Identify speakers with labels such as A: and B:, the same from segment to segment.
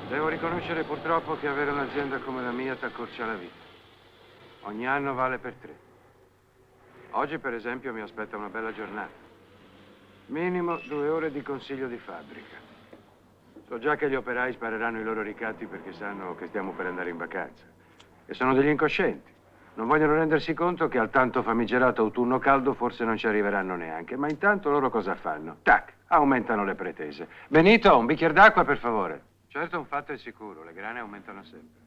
A: Devo riconoscere purtroppo che avere un'azienda come la mia t'accorcia la vita. Ogni anno vale per 3. Oggi, per esempio, mi aspetta una bella giornata. Minimo 2 ore di consiglio di fabbrica. So già che gli operai spareranno i loro ricatti perché sanno che stiamo per andare in vacanza. E sono degli incoscienti. Non vogliono rendersi conto che al tanto famigerato autunno caldo forse non ci arriveranno neanche. Ma intanto loro cosa fanno? Tac, aumentano le pretese. Benito, un bicchiere d'acqua, per favore. Certo, un fatto è sicuro, le grane aumentano sempre.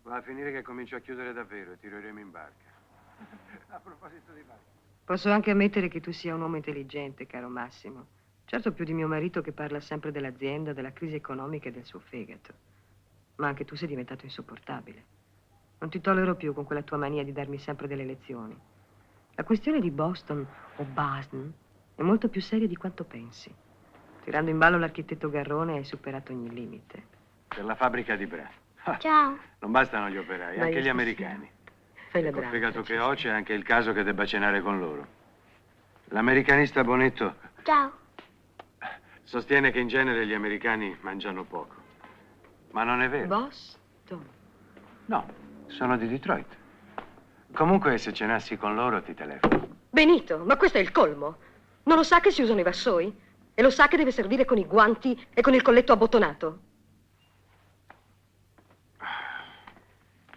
A: Va a finire che comincio a chiudere davvero e tireremo in barca. A proposito di barca.
B: Posso anche ammettere che tu sia un uomo intelligente, caro Massimo. Certo più di mio marito che parla sempre dell'azienda, della crisi economica e del suo fegato. Ma anche tu sei diventato insopportabile. Non ti tollero più con quella tua mania di darmi sempre delle lezioni. La questione di Boston o Boston è molto più seria di quanto pensi. Tirando in ballo l'architetto Garrone hai superato ogni limite.
A: Per la fabbrica di Bra.
C: Ciao.
A: Non bastano gli operai,
B: Dai,
A: anche gli
B: sì,
A: americani.
B: Fai la
A: Col
B: brava.
A: fegato che ho c'è anche il caso che debba cenare con loro. L'americanista Bonetto
C: Ciao.
A: sostiene che in genere gli americani mangiano poco. Ma non è vero.
B: Boston.
A: No, sono di Detroit. Comunque, se cenassi con loro, ti telefono.
B: Benito, ma questo è il colmo. Non lo sa che si usano i vassoi? E lo sa che deve servire con i guanti e con il colletto abbottonato?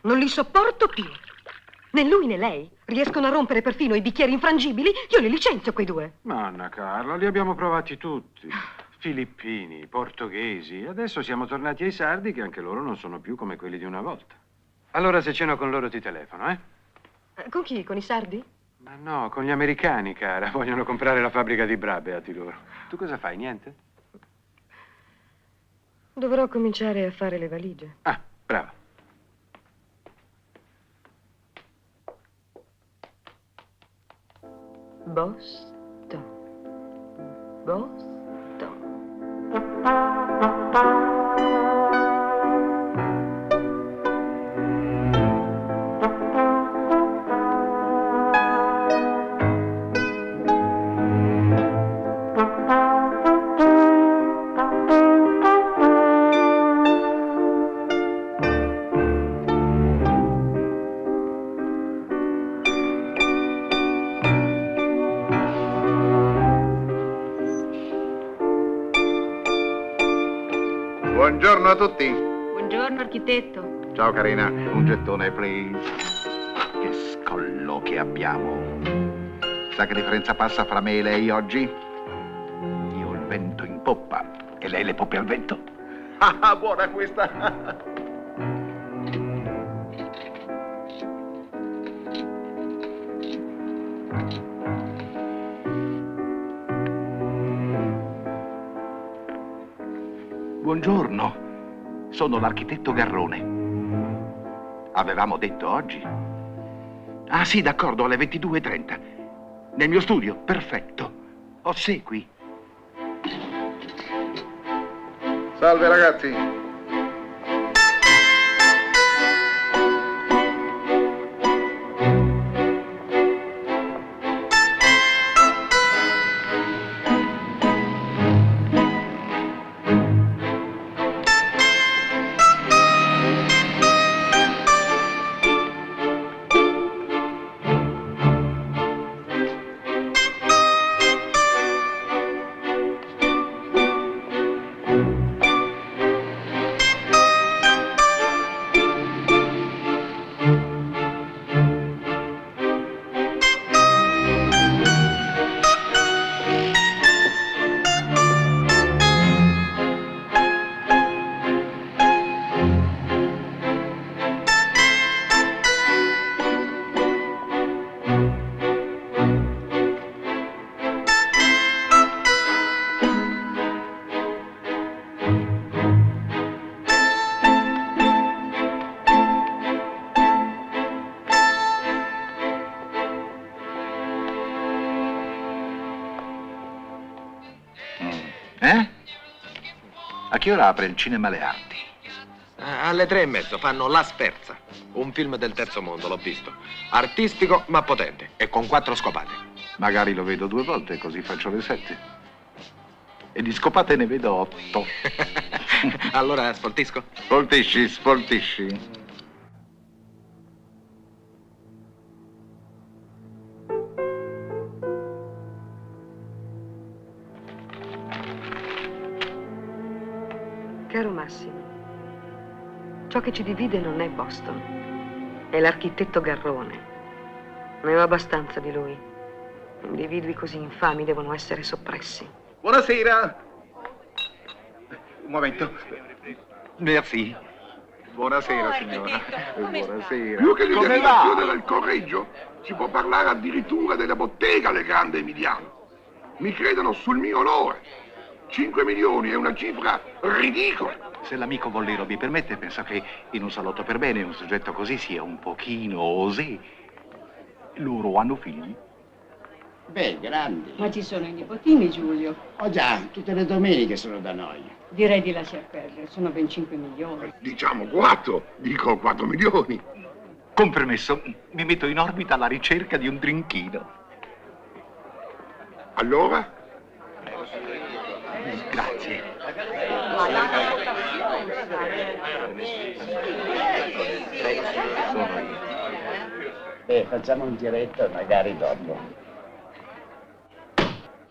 B: Non li sopporto più. Né lui né lei riescono a rompere perfino i bicchieri infrangibili. Io li licenzio quei due.
A: Ma Anna Carla, li abbiamo provati tutti. Filippini, portoghesi. Adesso siamo tornati ai sardi che anche loro non sono più come quelli di una volta. Allora se ceno con loro ti telefono, eh?
B: Con chi? Con i sardi?
A: Ma no, con gli americani, cara. Vogliono comprare la fabbrica di Bra, beati loro. Tu cosa fai? Niente?
B: Dovrò cominciare a fare le valigie.
A: Ah, brava.
B: Boston. Boston.
D: Buongiorno a tutti.
E: Buongiorno, architetto.
D: Ciao carina, un gettone, please. Che scollo che abbiamo. Sa che differenza passa fra me e lei oggi? Io ho il vento in poppa e lei le poppe al vento. Ah, buona questa. Buongiorno, sono l'architetto Garrone. Avevamo detto oggi? Ah sì, d'accordo, alle 22:30. Nel mio studio, perfetto. Ossequi. Salve ragazzi. A che ora apre il Cinema Le Arti?
F: Alle 3:30 fanno La Sferza, un film del terzo mondo, l'ho visto. Artistico ma potente e con 4 scopate.
D: Magari lo vedo 2 volte, così faccio le 7. E di scopate ne vedo 8.
F: Allora, sfoltisco?
D: Sfoltisci, sfoltisci.
B: Caro Massimo, ciò che ci divide non è Boston, è l'architetto Garrone. Ne ho abbastanza di lui. Individui così infami devono essere soppressi.
D: Buonasera. Un momento.
F: Merci.
D: Buonasera, signora. Buonasera.
C: Più che di
D: Come
C: derivazione
D: va?
C: del correggio, si può parlare addirittura della bottega alle grandi Emiliano. Mi credono sul mio onore. 5 milioni è una cifra ridicola.
D: Se l'amico Bollero mi permette, penso che in un salotto per bene un soggetto così sia un pochino osé. Loro hanno figli?
G: Beh, grandi.
H: Ma ci sono i nipotini, Giulio.
G: Oh già, tutte le domeniche sono da noi.
H: Direi di lasciar perdere, sono ben 5 milioni.
C: Diciamo 4, dico 4 milioni.
D: Con permesso, mi metto in orbita alla ricerca di un drinchino.
C: Allora?
D: Grazie. Sono io.
G: Facciamo un giretto magari dopo.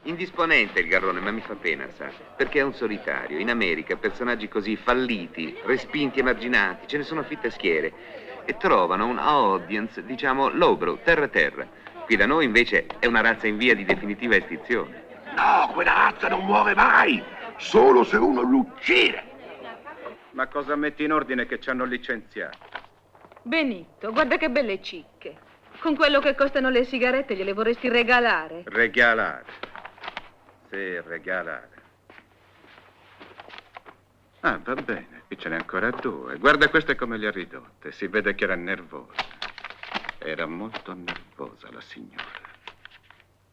I: Indisponente il Garrone, ma mi fa pena, sa, perché è un solitario. In America personaggi così falliti, respinti e marginati, ce ne sono fitte schiere e trovano un audience, diciamo, lowbrow, terra-terra. Qui da noi invece è una razza in via di definitiva estinzione.
C: No, quella razza non muore mai, solo se uno l'uccide.
A: Ma cosa metti in ordine che ci hanno licenziato?
E: Benito, guarda che belle cicche. Con quello che costano le sigarette gliele vorresti regalare?
A: Regalare. Sì, regalare. Ah, va bene, qui ce n'è ancora 2. Guarda queste come le ha ridotte. Si vede che era nervosa. Era molto nervosa la signora.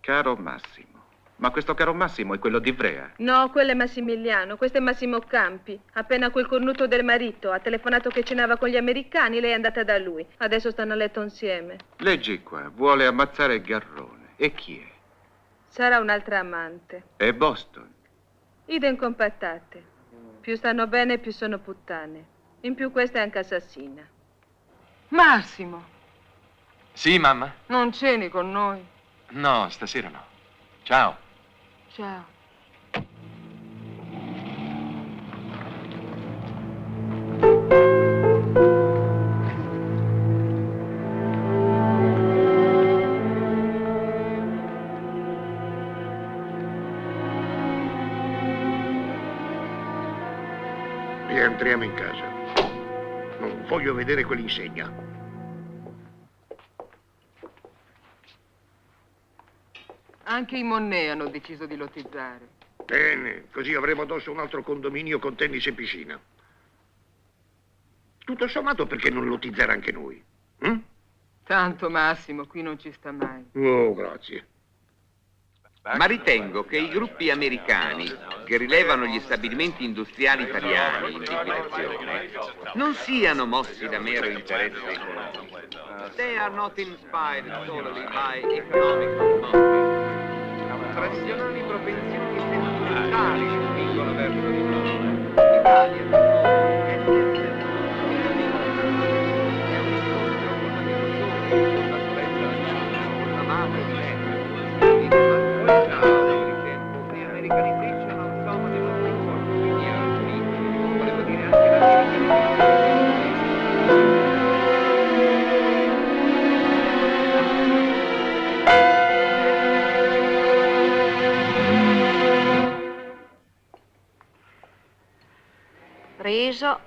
A: Caro Massimo. Ma questo caro Massimo è quello di Ivrea?
E: No, quello è Massimiliano, questo è Massimo Campi. Appena quel cornuto del marito ha telefonato che cenava con gli americani, lei è andata da lui. Adesso stanno a letto insieme.
A: Leggi qua, vuole ammazzare Garrone. E chi è?
E: Sarà un'altra amante.
A: È Boston.
E: Idem compattate. Più stanno bene, più sono puttane. In più questa è anche assassina.
J: Massimo,
F: Sì, mamma?
J: non ceni con noi?
F: No, stasera no. Ciao.
J: Ciao.
C: Rientriamo in casa. Non voglio vedere quell'insegna.
J: Anche i Monnet hanno deciso di lotizzare.
C: Bene, così avremo addosso un altro condominio con tennis e piscina. Tutto sommato, perché non lotizzare anche noi?
J: Tanto Massimo, qui non ci sta mai.
C: Oh, grazie.
I: Ma ritengo che i gruppi americani che rilevano gli stabilimenti industriali italiani in liquidazione non siano mossi da mero interesse economico. They are not inspired solely by economic motives. Tradizionali propensioni sentimentali che spingono verso di noi. L'Italia
B: Riso,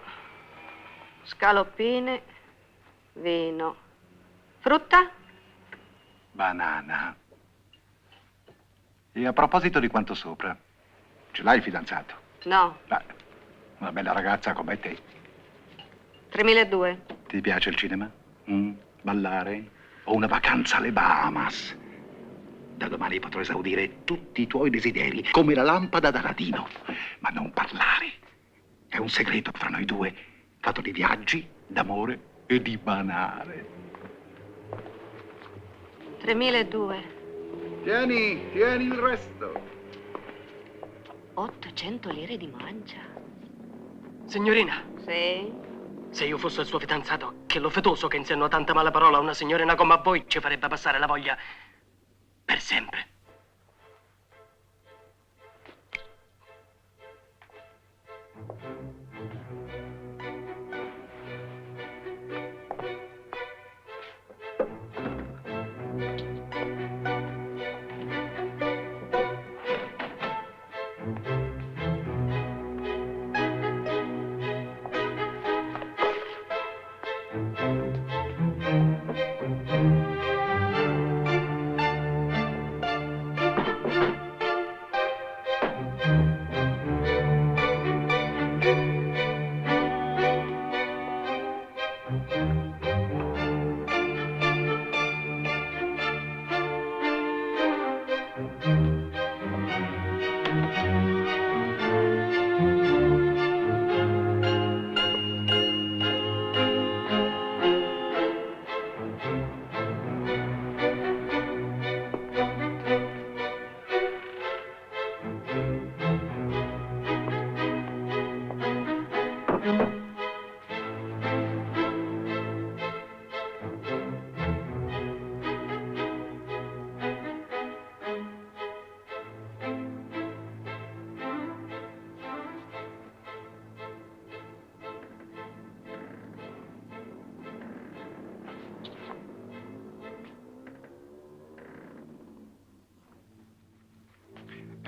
B: scaloppine, vino. Frutta?
D: Banana. E a proposito di quanto sopra, ce l'hai il fidanzato?
B: No,
D: Beh, una bella ragazza come te.
B: 3.200.
D: Ti piace il cinema? Ballare? O una vacanza alle Bahamas? Da domani potrò esaudire tutti i tuoi desideri, come la lampada d'Aladino. Ma non parlare. È un segreto fra noi due, fatto di viaggi, d'amore e di banale.
B: 3.200.
A: Tieni il resto.
B: 8.000.
K: 200 lire di mancia.
L: Signorina,
K: Sì?
L: se io fossi il suo fidanzato, che lo fetoso che insinuo tanta mala parola a una signorina come a voi ci farebbe passare la voglia per sempre.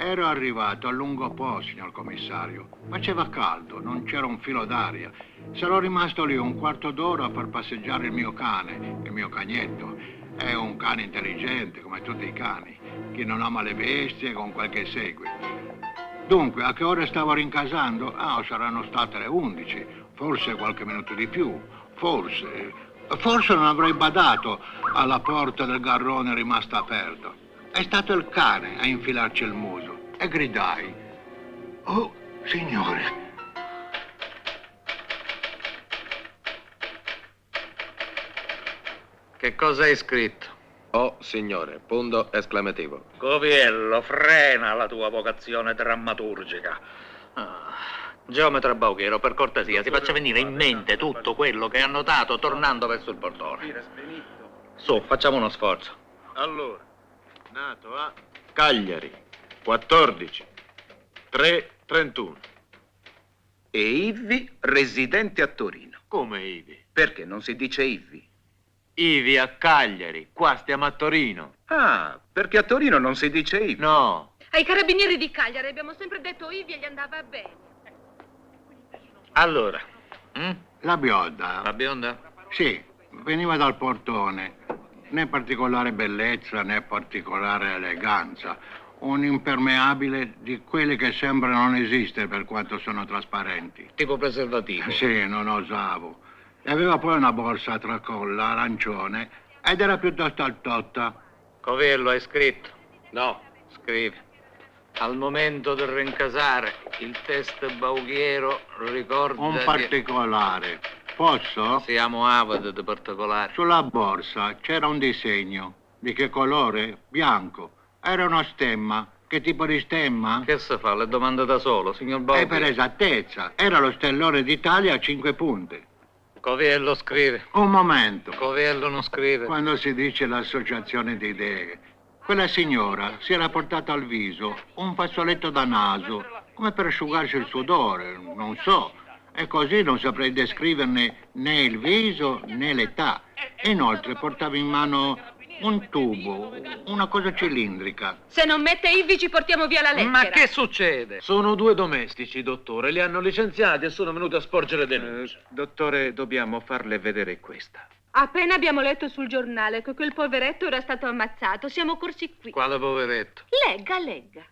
M: Ero arrivato a lungo po', signor commissario. Faceva caldo, non c'era un filo d'aria. Sarò rimasto lì un quarto d'ora a far passeggiare il mio cane, il mio cagnetto. È un cane intelligente, come tutti i cani. Chi non ama le bestie con quel che segue. Dunque, a che ora stavo rincasando? Ah, saranno state le 11. Forse qualche minuto di più. Forse non avrei badato alla porta del garrone rimasta aperta. È stato il cane a infilarci il muso e gridai: "Oh, signore!"
F: Che cosa hai scritto? Oh, signore, punto esclamativo.
N: Coviello, frena la tua vocazione drammaturgica. Geometra Bauchero, per cortesia, ti faccia venire in mente tutto quello che ha notato tornando verso il portone. Su, facciamo uno sforzo.
O: Allora, nato a Cagliari, 14, 3/31.
D: E Ivi, residente a Torino.
O: Come Ivi?
D: Perché non si dice Ivi?
O: Ivi a Cagliari, qua stiamo a Torino.
D: Ah, perché a Torino non si dice Ivi?
O: No.
E: Ai carabinieri di Cagliari abbiamo sempre detto Ivi e gli andava bene.
N: Allora,
M: La bionda?
F: La bionda?
M: Sì, veniva dal portone. Né particolare bellezza né particolare eleganza. Un impermeabile di quelli che sembra non esistere per quanto sono trasparenti.
N: tipo preservativo.
M: Sì, non osavo. E aveva poi una borsa a tracolla arancione ed era piuttosto altotta.
N: Coviello, hai scritto?
F: No.
N: Scrivi. Al momento del rincasare, il test Bauchiero ricorda
M: Un particolare. Posso?
N: Siamo avidi di particolari.
M: Sulla borsa c'era un disegno. Di che colore? Bianco. Era uno stemma. Che tipo di stemma?
N: Che si fa? Le domande da solo, signor
M: E
N: Bauchiero.
M: per esattezza. Era lo stellone d'Italia a 5 punte.
N: Coviello scrive.
M: Un momento.
N: Coviello non scrive.
M: Quando si dice l'associazione di idee, quella signora si era portata al viso un fazzoletto da naso, come per asciugarsi il sudore, non so. E così non saprei descriverne né il viso né l'età. E inoltre portava in mano un tubo, una cosa cilindrica.
E: Se non mette Ivi ci portiamo via la lettera.
N: Ma che succede?
O: Sono 2 domestici, dottore. Li hanno licenziati e sono venuti a sporgere denuncia.
F: Dottore, dobbiamo farle vedere questa.
E: Appena abbiamo letto sul giornale che quel poveretto era stato ammazzato, siamo corsi qui.
N: Quale poveretto?
E: Legga, legga.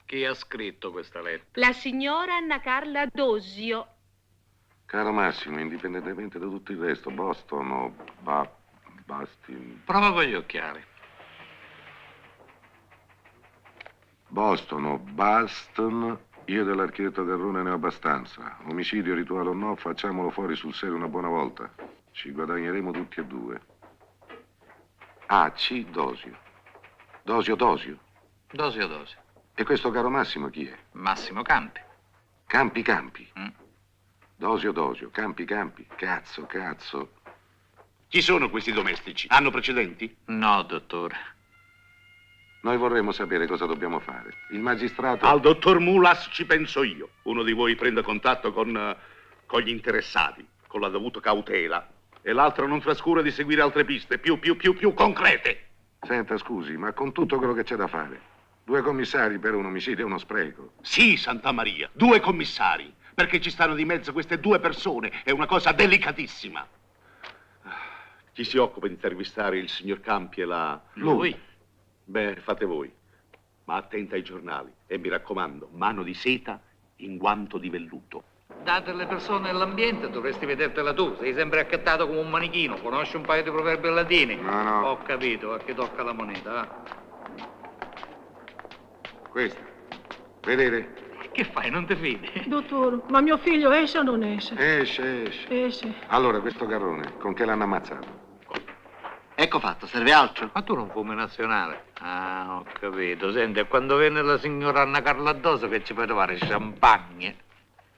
N: Chi ha scritto questa lettera?
E: La signora Anna Carla Dosio.
P: Caro Massimo, indipendentemente da tutto il resto, Boston o Bastin...
N: Prova con gli occhiali.
P: Boston o Baston, io dell'architetto Garrone ne ho abbastanza. Omicidio rituale o no, facciamolo fuori sul serio una buona volta. Ci guadagneremo tutti e 2. C. Dosio. Dosio.
N: Dosio.
P: E questo caro Massimo chi è?
N: Massimo Campi.
P: Campi Campi. Dosio Dosio, Campi Campi. Cazzo, cazzo.
K: Chi sono questi domestici? Hanno precedenti?
N: No, dottore.
P: Noi vorremmo sapere cosa dobbiamo fare. Il magistrato...
K: Al dottor Mulas ci penso io. Uno di voi prenda contatto con gli interessati, con la dovuta cautela. E l'altro non trascura di seguire altre piste, più concrete.
P: Senta, scusi, ma con tutto quello che c'è da fare, 2 commissari per un omicidio è uno spreco.
K: Sì, Santa Maria, 2 commissari. Perché ci stanno di mezzo queste 2 persone. È una cosa delicatissima. Chi si occupa di intervistare il signor Campi e la...
N: Lui?
K: Beh, fate voi. Ma attenta ai giornali. E mi raccomando, mano di seta in guanto di velluto.
N: Date le persone e l'ambiente, dovresti vedertela tu. Sei sempre accattato come un manichino. Conosci un paio di proverbi latini?
P: No.
N: Ho capito, a chi tocca la moneta.
P: Questa. Vedete?
N: Che fai, non ti fidi?
Q: Dottore, ma mio figlio esce o non esce?
P: Esce.
Q: Esce.
P: Allora, questo garrone, con che l'hanno ammazzato?
N: Ecco fatto, serve altro? Ma tu non fumi nazionale? Ah, ho capito. Senti, e quando viene la signora Anna Carla Doso che ci puoi trovare champagne?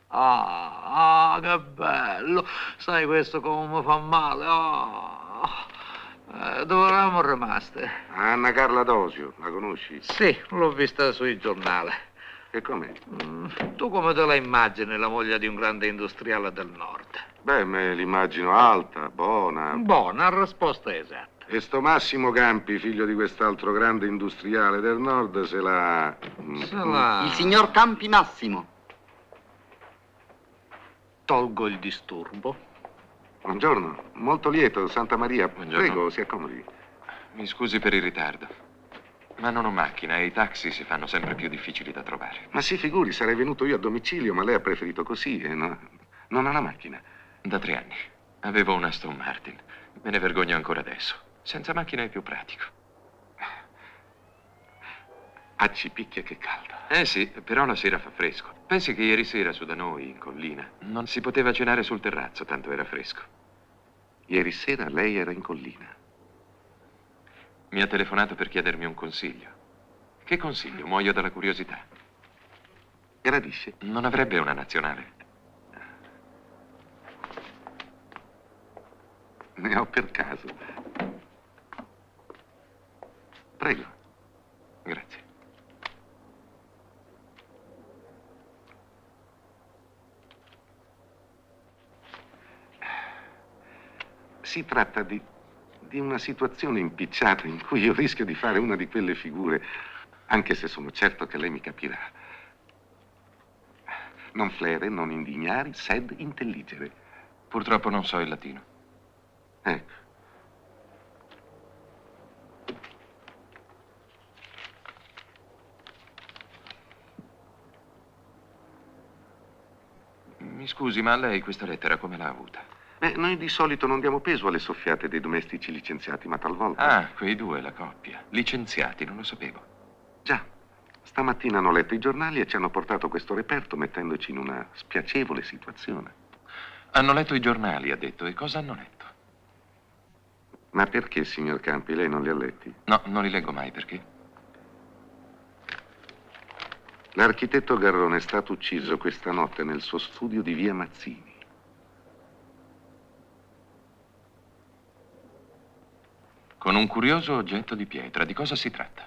N: Che bello. Sai questo come mi fa male? Dove eravamo rimaste?
P: Anna Carla Dosio, la conosci?
N: Sì, l'ho vista sui giornali.
P: E com'è?
N: Tu come te la immagini, la moglie di un grande industriale del nord?
P: Beh, me l'immagino alta, buona.
N: Buona, risposta esatta.
P: E sto Massimo Campi, figlio di quest'altro grande industriale del nord, se l'ha...
N: Il
R: signor Campi Massimo.
N: Tolgo il disturbo.
P: Buongiorno, molto lieto, Santa Maria.
S: Buongiorno.
P: Prego, si accomodi.
S: Mi scusi per il ritardo, ma non ho macchina e i taxi si fanno sempre più difficili da trovare.
P: Ma si figuri, sarei venuto io a domicilio, ma lei ha preferito così e non ha la macchina.
S: Da 3 anni. Avevo una Aston Martin. Me ne vergogno ancora adesso. Senza macchina è più pratico.
P: Ci picchia che caldo.
S: Sì, però la sera fa fresco. Pensi che ieri sera su da noi, in collina, non si poteva cenare sul terrazzo, tanto era fresco.
P: Ieri sera lei era in collina.
S: Mi ha telefonato per chiedermi un consiglio. Che consiglio? Muoio dalla curiosità.
P: Gradisce?
S: Non avrebbe una nazionale?
P: Ne ho per caso. Prego.
S: Grazie.
P: Si tratta di una situazione impicciata in cui io rischio di fare una di quelle figure, anche se sono certo che lei mi capirà. Non flere, non indignari, sed intelligere.
S: Purtroppo non so il latino.
P: Ecco.
S: Mi scusi, ma lei questa lettera come l'ha avuta?
P: Noi di solito non diamo peso alle soffiate dei domestici licenziati, ma talvolta...
S: Ah, quei 2, la coppia. Licenziati, non lo sapevo.
P: Già. Stamattina hanno letto i giornali e ci hanno portato questo reperto mettendoci in una spiacevole situazione.
S: Hanno letto i giornali, ha detto. E cosa hanno letto?
P: Ma perché, signor Campi, lei non li ha letti?
S: No, non li leggo mai, perché?
P: L'architetto Garrone è stato ucciso questa notte nel suo studio di via Mazzini.
S: Con un curioso oggetto di pietra. Di cosa si tratta?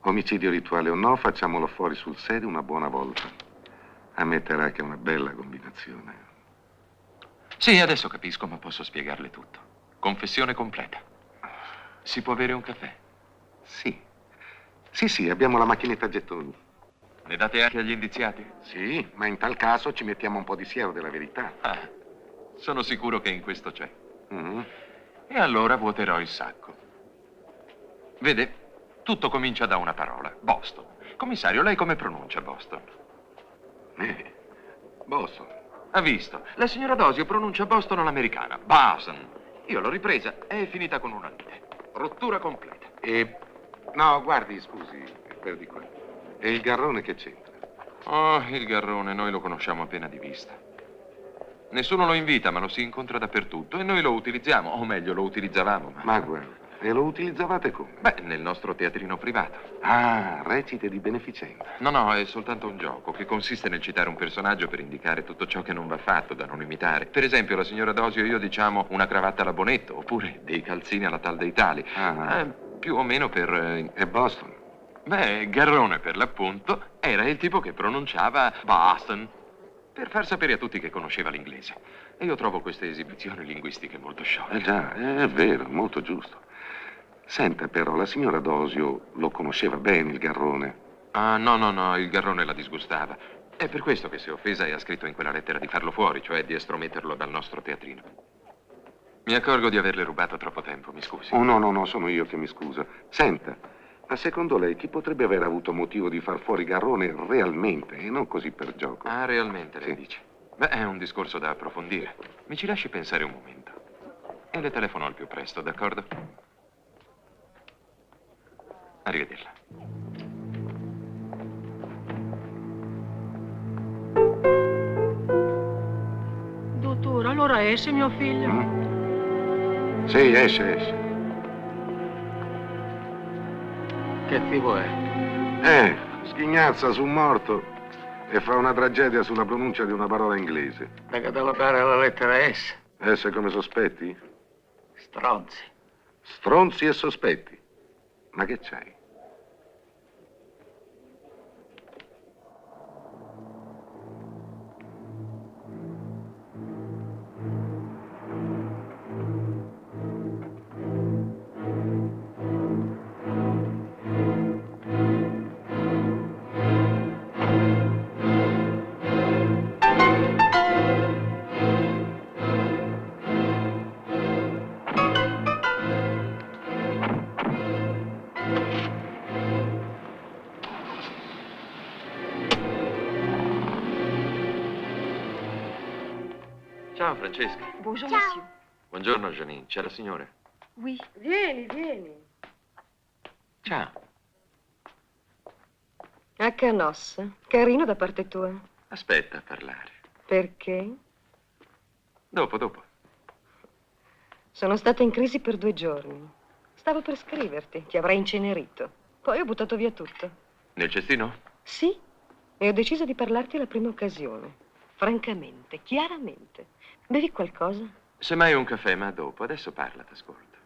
P: Omicidio rituale o no, facciamolo fuori sul serio una buona volta. Ammetterà che è una bella combinazione.
S: Sì, adesso capisco, ma posso spiegarle tutto. Confessione completa. Si può avere un caffè?
P: Sì. Sì, abbiamo la macchinetta a gettoni.
S: Ne date anche agli indiziati?
P: Sì, ma in tal caso ci mettiamo un po' di siero della verità.
S: Sono sicuro che in questo c'è.
P: Mm-hmm.
S: E allora vuoterò il sacco. Vede, tutto comincia da una parola. Boston. Commissario, lei come pronuncia Boston?
P: Boston.
S: Ha visto? La signora Dosio pronuncia Boston all'americana. Boston. Io l'ho ripresa e è finita con una lite. Rottura completa.
P: No, guardi, scusi, per di qua. E il Garrone che c'entra?
S: Oh, il Garrone, noi lo conosciamo appena di vista. Nessuno lo invita, ma lo si incontra dappertutto e noi lo utilizziamo, o meglio, lo utilizzavamo.
P: Ma guarda, E lo utilizzavate come?
S: Beh, nel nostro teatrino privato.
P: Ah, recite di beneficenza.
S: No, è soltanto un gioco che consiste nel citare un personaggio per indicare tutto ciò che non va fatto, da non imitare. Per esempio, la signora Dosio e io diciamo una cravatta alla Bonetto, oppure dei calzini alla tal dei tali. Più o meno per...
P: E Boston?
S: Beh, Garrone, per l'appunto, era il tipo che pronunciava Boston, per far sapere a tutti che conosceva l'inglese. E io trovo queste esibizioni linguistiche molto sciocche.
P: Già, è vero, molto giusto. Senta, però, la signora Dosio lo conosceva bene, il Garrone.
S: Ah, no, il Garrone la disgustava. È per questo che si è offesa e ha scritto in quella lettera di farlo fuori, cioè di estrometterlo dal nostro teatrino. Mi accorgo di averle rubato troppo tempo, mi scusi.
P: Oh, no, sono io che mi scuso. Senta, ma secondo lei chi potrebbe aver avuto motivo di far fuori Garrone realmente e non così per gioco?
S: Ah, realmente, lei dice? Beh, è un discorso da approfondire. Mi ci lasci pensare un momento. E le telefono al più presto, d'accordo? Arrivederla.
Q: Dottore, allora esce mio figlio?
P: Sì, esce.
N: Che tipo è?
P: Schignazza su un morto e fa una tragedia sulla pronuncia di una parola inglese.
N: Da catalogare la lettera S.
P: S come sospetti?
N: Stronzi.
P: Stronzi e sospetti. Ma che c'hai?
S: Ciao, Francesca.
B: Bonjour, monsieur.
S: Buongiorno, Janine. C'è la signora?
B: Oui. Vieni.
S: Ciao.
B: A Canossa. Carino da parte tua.
S: Aspetta a parlare.
B: Perché?
S: Dopo.
B: Sono stata in crisi per 2 giorni. Stavo per scriverti, ti avrei incenerito. Poi ho buttato via tutto.
S: Nel cestino?
B: Sì, e ho deciso di parlarti alla prima occasione. Francamente, chiaramente. Bevi qualcosa?
S: Semmai un caffè, ma dopo. Adesso parla, t'ascolto.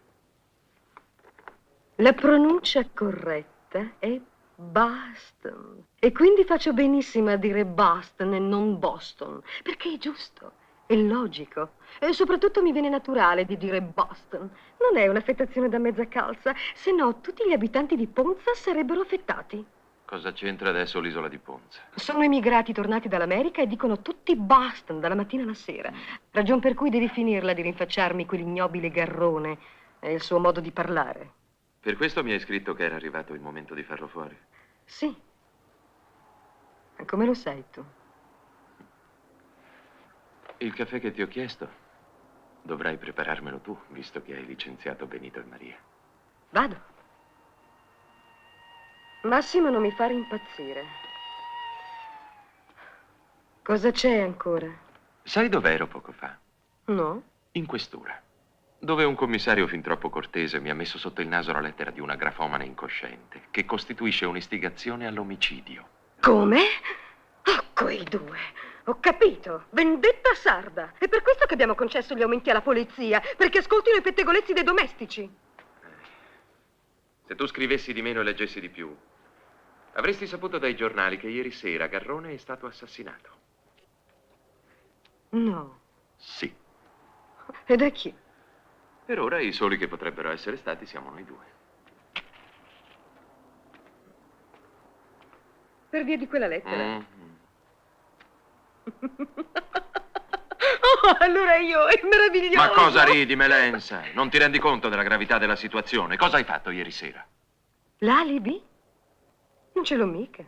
B: La pronuncia corretta è Boston. E quindi faccio benissimo a dire Boston e non Boston, perché è giusto, è logico. E soprattutto mi viene naturale di dire Boston. Non è un'affettazione da mezza calza, se no tutti gli abitanti di Ponza sarebbero affettati.
S: Cosa c'entra adesso l'isola di Ponza?
B: Sono immigrati tornati dall'America e dicono tutti Boston dalla mattina alla sera. Ragion per cui devi finirla di rinfacciarmi quell'ignobile Garrone e il suo modo di parlare.
S: Per questo mi hai scritto che era arrivato il momento di farlo fuori?
B: Sì. E come lo sai tu?
S: Il caffè che ti ho chiesto dovrai prepararmelo tu, visto che hai licenziato Benito e Maria.
B: Vado. Massimo non mi fa impazzire. Cosa c'è ancora?
S: Sai dov'ero poco fa?
B: No?
S: In questura, dove un commissario fin troppo cortese mi ha messo sotto il naso la lettera di una grafomane incosciente che costituisce un'istigazione all'omicidio.
B: Come? Oh, quei 2. Ho capito. Vendetta sarda. È per questo che abbiamo concesso gli aumenti alla polizia, perché ascoltino i pettegolezzi dei domestici.
S: Se tu scrivessi di meno e leggessi di più, avresti saputo dai giornali che ieri sera Garrone è stato assassinato.
B: No.
S: Sì.
B: E da chi?
S: Per ora i soli che potrebbero essere stati siamo noi 2.
B: Per via di quella lettera.
S: Mm.
B: Oh, allora è meraviglioso.
S: Ma cosa ridi, Melenza? Non ti rendi conto della gravità della situazione? Cosa hai fatto ieri sera?
B: L'alibi? Non ce l'ho mica.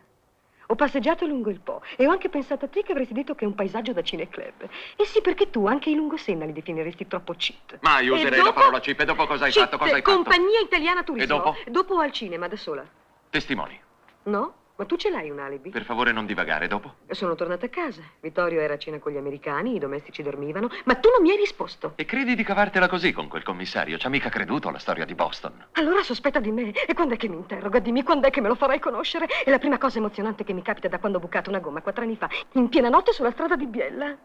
B: Ho passeggiato lungo il Po e ho anche pensato a te che avresti detto che è un paesaggio da cineclub. E sì, perché tu anche i Lungosenna li definiresti troppo cheat.
S: Ma io userei la parola cheap. E dopo cosa hai fatto? Cosa hai fatto?
B: Compagnia Italiana Turismo.
S: E dopo?
B: Dopo al cinema, da sola.
S: Testimoni.
B: No? Ma tu ce l'hai un alibi?
S: Per favore non divagare, dopo.
B: Sono tornata a casa. Vittorio era a cena con gli americani, i domestici dormivano, ma tu non mi hai risposto.
S: E credi di cavartela così con quel commissario? Ci ha mica creduto alla storia di Boston.
B: Allora sospetta di me. E quando è che mi interroga? Dimmi quando è che me lo farai conoscere. È la prima cosa emozionante che mi capita da quando ho bucato una gomma 4 anni fa, in piena notte sulla strada di Biella.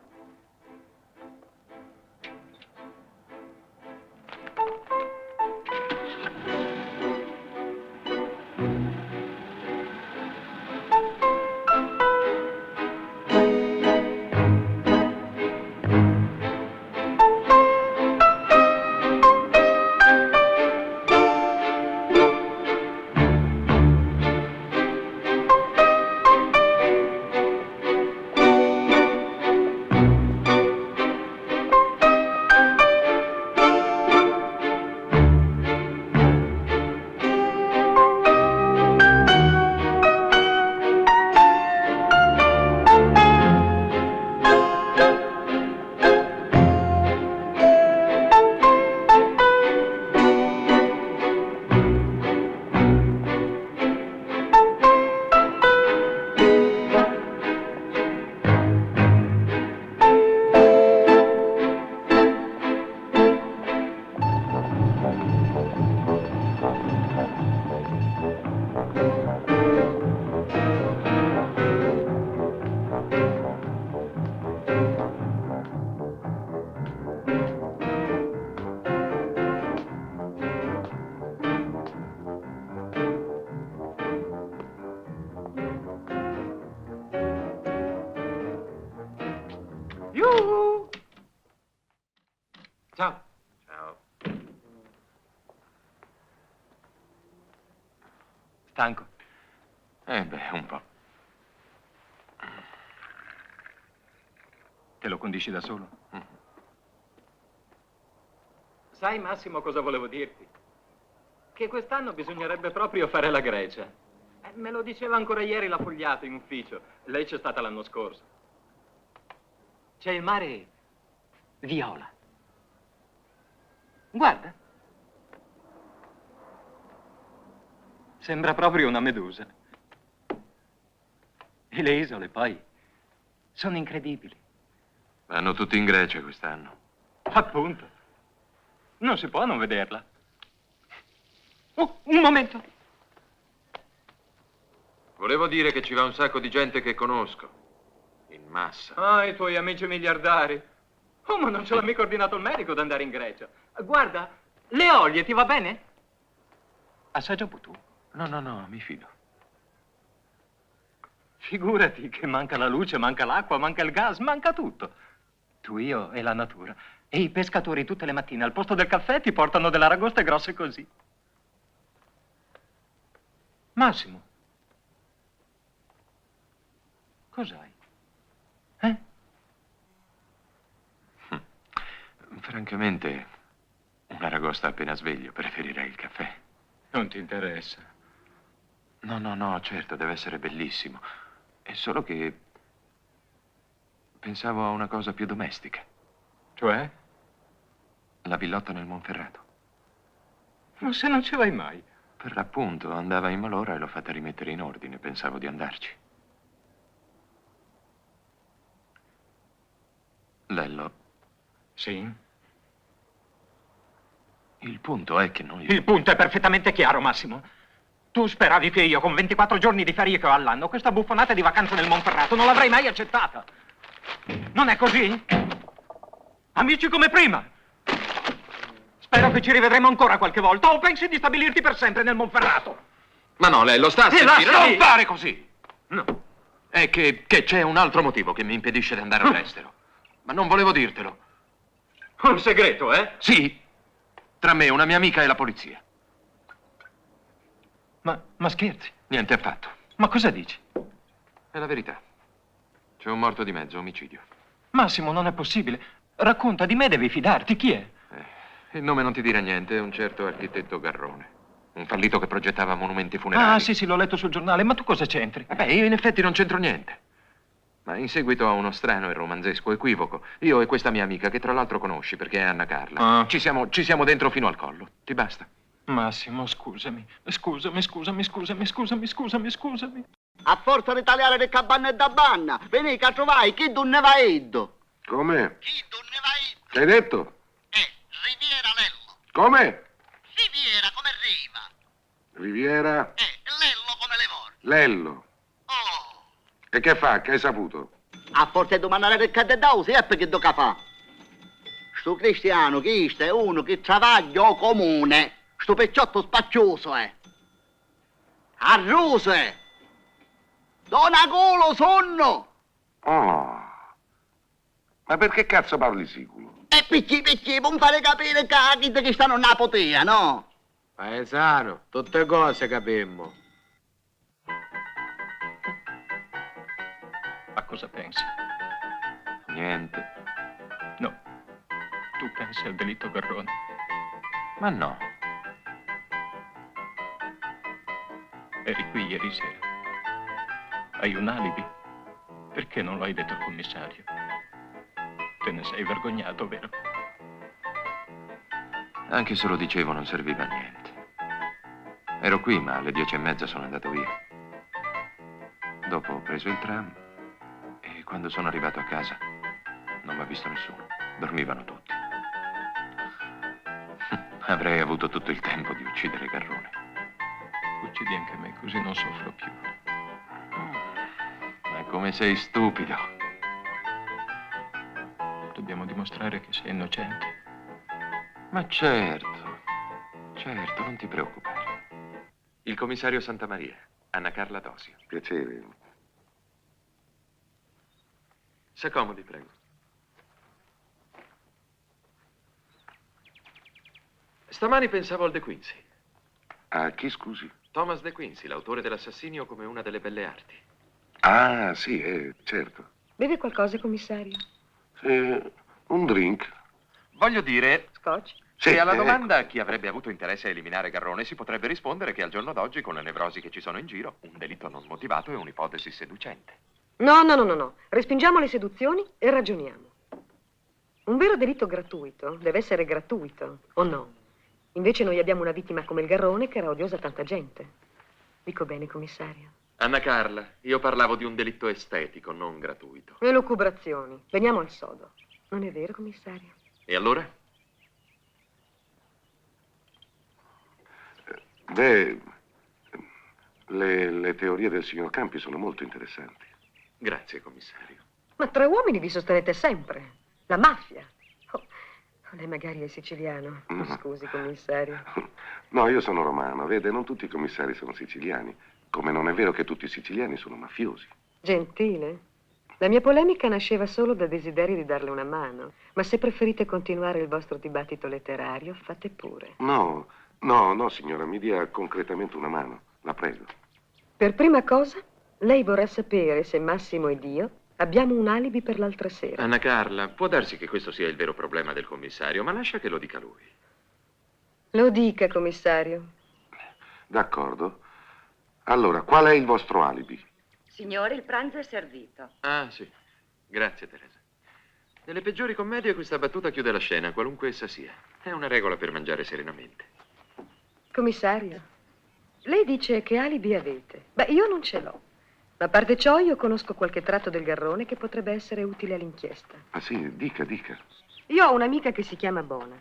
S: Ciao. Ciao.
L: Stanco?
S: Beh, un po'.
L: Te lo condisci da solo? Sai, Massimo, cosa volevo dirti? Che quest'anno bisognerebbe proprio fare la Grecia. Me lo diceva ancora ieri la Fogliato in ufficio. Lei c'è stata l'anno scorso. C'è il mare viola. Guarda. Sembra proprio una medusa. E le isole, poi, sono incredibili.
S: Vanno tutti in Grecia quest'anno.
L: Appunto. Non si può non vederla. Oh, un momento.
S: Volevo dire che ci va un sacco di gente che conosco. In massa.
L: Ah, i tuoi amici miliardari. Oh, ma non ce l'ha mica ordinato il medico ad andare in Grecia. Guarda, le olie, ti va bene? Assaggia un po' tu.
S: No, mi fido.
L: Figurati che manca la luce, manca l'acqua, manca il gas, manca tutto. Tu, io e la natura. E i pescatori tutte le mattine al posto del caffè ti portano delle aragoste grosse così. Massimo. Cos'hai?
S: Francamente, un'aragosta appena sveglio, preferirei il caffè.
L: Non ti interessa?
S: No, certo, deve essere bellissimo. È solo che pensavo a una cosa più domestica.
L: Cioè?
S: La villotta nel Monferrato.
L: Ma se non ci vai mai?
S: Per l'appunto, andava in malora e l'ho fatta rimettere in ordine. Pensavo di andarci. Lello.
L: Sì?
S: Il punto è che noi...
L: Il punto è perfettamente chiaro, Massimo. Tu speravi che io, con 24 giorni di ferie che ho all'anno, questa buffonata di vacanza nel Monferrato non l'avrei mai accettata. Non è così? Amici come prima. Spero che ci rivedremo ancora qualche volta, o pensi di stabilirti per sempre nel Monferrato?
S: Ma no, lei lo sta a
L: E
S: sentire.
L: lasciami!
S: Non fare così! No. È che c'è un altro motivo che mi impedisce di andare all'estero. Ma non volevo dirtelo.
L: Un segreto, eh?
S: Sì. Tra me, una mia amica e la polizia.
L: Ma scherzi?
S: Niente affatto.
L: Ma cosa dici?
S: È la verità. C'è un morto di mezzo, omicidio.
L: Massimo, non è possibile. Racconta, di me devi fidarti. Chi è?
S: Il nome non ti dirà niente, è un certo architetto Garrone. Un fallito che progettava monumenti funerari.
L: Ah, sì, l'ho letto sul giornale. Ma tu cosa c'entri?
S: Beh, io in effetti non c'entro niente. Ma in seguito a uno strano e romanzesco equivoco, io e questa mia amica, che tra l'altro conosci perché è Anna Carla, ci siamo dentro fino al collo. Ti basta?
L: Massimo, scusami. Scusami.
R: A forza di tagliare le capanne da banna, veni che trovai chi tu ne va eddo.
P: Come? Che hai detto?
R: Riviera Lello.
P: Come?
R: Riviera come riva.
P: Riviera?
R: Lello come levor.
P: Lello. E che fa? Che hai saputo?
R: A forza di domandare le cadde d'ausi, perché do fa. Sto cristiano, chi è uno che travaglia comune. Sto pecciotto spaccioso, Arroso, Donacolo sonno.
P: Oh. Ma perché cazzo parli siculo?
R: E picci, non fare capire che stanno nella potea, no?
O: Paesano, tutte cose capimmo.
L: A cosa pensi?
S: Niente.
L: No. Tu pensi al delitto Garrone?
S: Ma no.
L: Eri qui ieri sera. Hai un alibi? Perché non lo hai detto al commissario? Te ne sei vergognato, vero?
S: Anche se lo dicevo non serviva a niente. Ero qui, ma alle 10:30 sono andato via. Dopo ho preso il tram e quando sono arrivato a casa non mi ha visto nessuno. Dormivano tutti. Avrei avuto tutto il tempo di uccidere Garrone.
L: Uccidi anche me, così non soffro più.
S: Ma come sei stupido.
L: Dobbiamo dimostrare che sei innocente.
S: Ma certo, non ti preoccupare. Il commissario Santamaria, Anna Carla Dosio.
P: Piacere.
S: S'accomodi, prego. Stamani pensavo al De Quincy.
P: A chi, scusi?
S: Thomas De Quincy, l'autore dell'assassinio come una delle belle arti.
P: Ah, sì, certo.
B: Beve qualcosa, commissario?
P: Un drink.
S: Voglio dire...
B: Scotch?
S: Se alla domanda chi avrebbe avuto interesse a eliminare Garrone si potrebbe rispondere che al giorno d'oggi, con le nevrosi che ci sono in giro, un delitto non motivato è un'ipotesi seducente.
B: No. Respingiamo le seduzioni e ragioniamo. Un vero delitto gratuito deve essere gratuito, o no? Invece noi abbiamo una vittima come il Garrone che era odiosa a tanta gente. Dico bene, commissario?
S: Anna Carla, io parlavo di un delitto estetico, non gratuito.
B: Elucubrazioni. Veniamo al sodo. Non è vero, commissario?
S: E allora?
P: Beh, le teorie del signor Campi sono molto interessanti.
S: Grazie, commissario.
B: Ma tra uomini vi sostenete sempre. La mafia. Oh, lei magari è siciliano.
P: No.
B: Scusi, commissario.
P: No, io sono romano. Vede, non tutti i commissari sono siciliani. Come non è vero che tutti i siciliani sono mafiosi.
B: Gentile. La mia polemica nasceva solo da desiderio di darle una mano. Ma se preferite continuare il vostro dibattito letterario, fate pure.
P: No, signora, mi dia concretamente una mano. La prego.
B: Per prima cosa, lei vorrà sapere se Massimo ed io abbiamo un alibi per l'altra sera.
S: Anna Carla, può darsi che questo sia il vero problema del commissario, ma lascia che lo dica lui.
B: Lo dica, commissario.
P: D'accordo. Allora, qual è il vostro alibi?
T: Signore, il pranzo è servito.
S: Ah, sì. Grazie, Teresa. Nelle peggiori commedie questa battuta chiude la scena, qualunque essa sia. È una regola per mangiare serenamente.
B: Commissario, lei dice che alibi avete. Beh, io non ce l'ho. Ma a parte ciò, io conosco qualche tratto del Garrone che potrebbe essere utile all'inchiesta.
P: Ah sì, dica.
B: Io ho un'amica che si chiama Bona.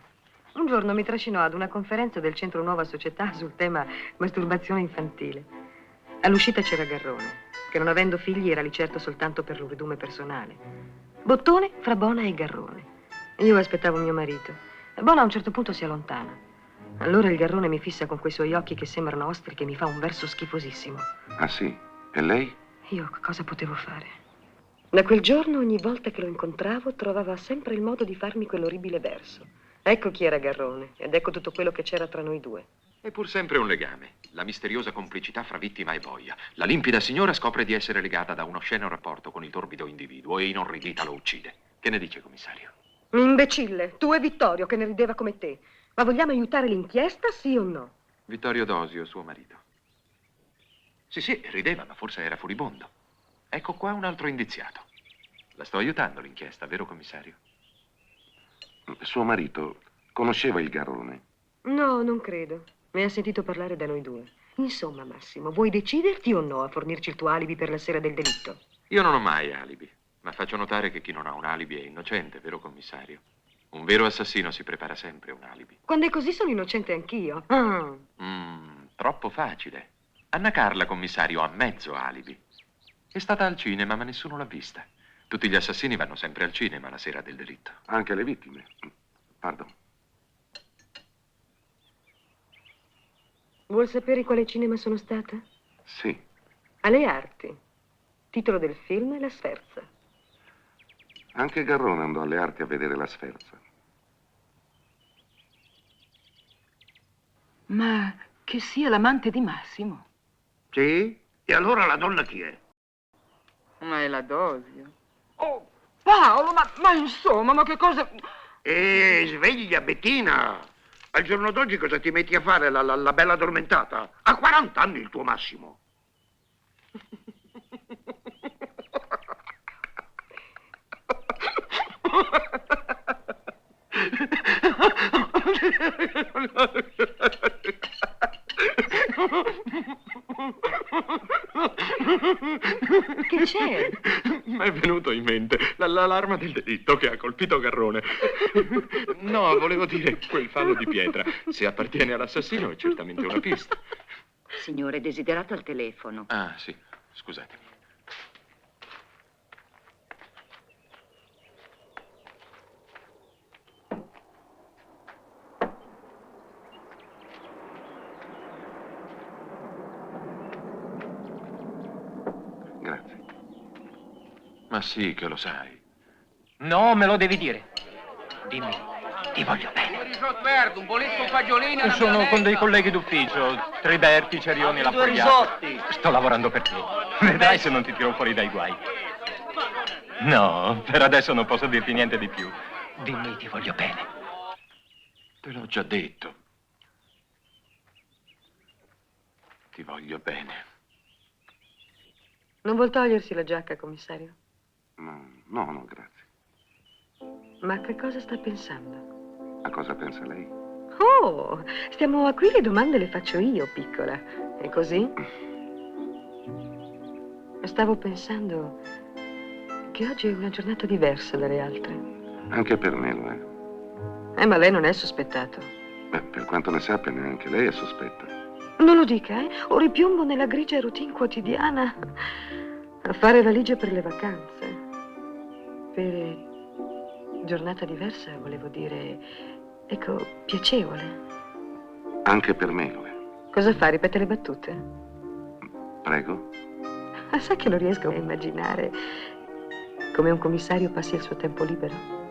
B: Un giorno mi trascinò ad una conferenza del Centro Nuova Società sul tema masturbazione infantile. All'uscita c'era Garrone, che non avendo figli era lì certo soltanto per l'uridume personale. Bottone fra Bona e Garrone. Io aspettavo mio marito. Bona a un certo punto si allontana. Allora il Garrone mi fissa con quei suoi occhi che sembrano ostriche e mi fa un verso schifosissimo.
P: Ah sì? E lei?
B: Io cosa potevo fare? Da quel giorno, ogni volta che lo incontravo, trovava sempre il modo di farmi quell'orribile verso. Ecco chi era Garrone, ed ecco tutto quello che c'era tra noi due.
S: È pur sempre un legame, la misteriosa complicità fra vittima e boia. La limpida signora scopre di essere legata da uno osceno rapporto con il torbido individuo e inorridita lo uccide. Che ne dice, commissario?
B: Imbecille, tu e Vittorio che ne rideva come te. Ma vogliamo aiutare l'inchiesta, sì o no?
S: Vittorio Dosio, suo marito. Sì, rideva, ma forse era furibondo. Ecco qua un altro indiziato. La sto aiutando l'inchiesta, vero, commissario?
P: Suo marito conosceva il Garrone?
B: No, non credo. Ne ha sentito parlare da noi due. Insomma, Massimo, vuoi deciderti o no a fornirci il tuo alibi per la sera del delitto?
S: Io non ho mai alibi, ma faccio notare che chi non ha un alibi è innocente, vero commissario? Un vero assassino si prepara sempre un alibi.
B: Quando è così sono innocente anch'io.
S: Troppo facile. Anna Carla, commissario, ha mezzo alibi. È stata al cinema, ma nessuno l'ha vista. Tutti gli assassini vanno sempre al cinema la sera del delitto.
P: Anche le vittime. Pardon.
B: Vuol sapere quale cinema sono stata?
P: Sì.
B: Alle Arti. Titolo del film è La Sferza.
P: Anche Garrone andò alle Arti a vedere La Sferza.
J: Ma che sia l'amante di Massimo.
C: Sì? E allora la donna chi è?
J: Ma è la Dosio. Oh, Paolo, ma insomma, ma che cosa...
C: Sveglia, Bettina! Al giorno d'oggi cosa ti metti a fare, la bella addormentata? Ha 40 anni il tuo Massimo.
B: Che c'è?
S: Mi è venuto in mente l'arma del delitto che ha colpito Garrone. No, volevo dire quel fallo di pietra. Se appartiene all'assassino è certamente una pista.
T: Signore, desiderato al telefono.
S: Ah, sì, scusatemi.
P: Grazie.
S: Ma sì che lo sai.
L: No, me lo devi dire. Dimmi, ti voglio bene.
O: Risotto verde, un boletto, un fagiolino.
L: Sono con dei colleghi d'ufficio, Triberti, Cerioni e
O: Due
L: Lappagliato.
O: risotti.
L: Sto lavorando per te. Vedrai se non ti tiro fuori dai guai. No, per adesso non posso dirti niente di più. Dimmi, ti voglio bene.
S: Te l'ho già detto. Ti voglio bene.
B: Non vuol togliersi la giacca, commissario?
P: No, grazie.
B: Ma a che cosa sta pensando?
P: A cosa pensa lei?
B: Oh, stiamo a qui, le domande le faccio io, piccola. È così? Stavo pensando che oggi è una giornata diversa dalle altre.
P: Anche per me lo è.
B: Ma lei non è sospettato.
P: Beh, per quanto ne sappia, neanche lei è sospetta.
B: Non lo dica, eh? O ripiombo nella grigia routine quotidiana a fare valigie per le vacanze. Per giornata diversa volevo dire, ecco, piacevole.
P: Anche per me lo è.
B: Cosa fa? Ripete le battute?
P: Prego?
B: Sa che non riesco a immaginare come un commissario passi il suo tempo libero?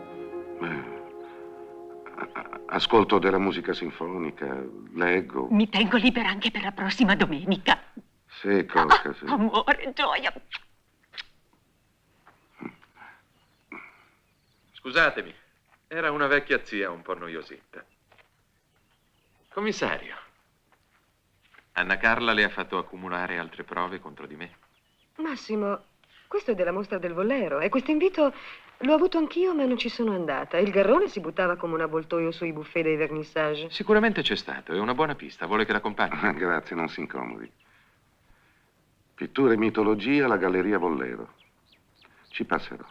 P: Ascolto della musica sinfonica, leggo.
Q: Mi tengo libera anche per la prossima domenica.
P: Sì, Cosca, sì.
Q: Amore, gioia.
S: Scusatemi, era una vecchia zia un po' noiosetta. Commissario, Anna Carla le ha fatto accumulare altre prove contro di me?
B: Massimo, questo è della mostra del Vollero e questo invito l'ho avuto anch'io, ma non ci sono andata. Il Garrone si buttava come un avvoltoio sui buffet dei vernissage.
S: Sicuramente c'è stato, è una buona pista. Vuole che l'accompagni?
P: Grazie, non si incomodi. Pittura e mitologia, la Galleria Vollero. Ci passerò.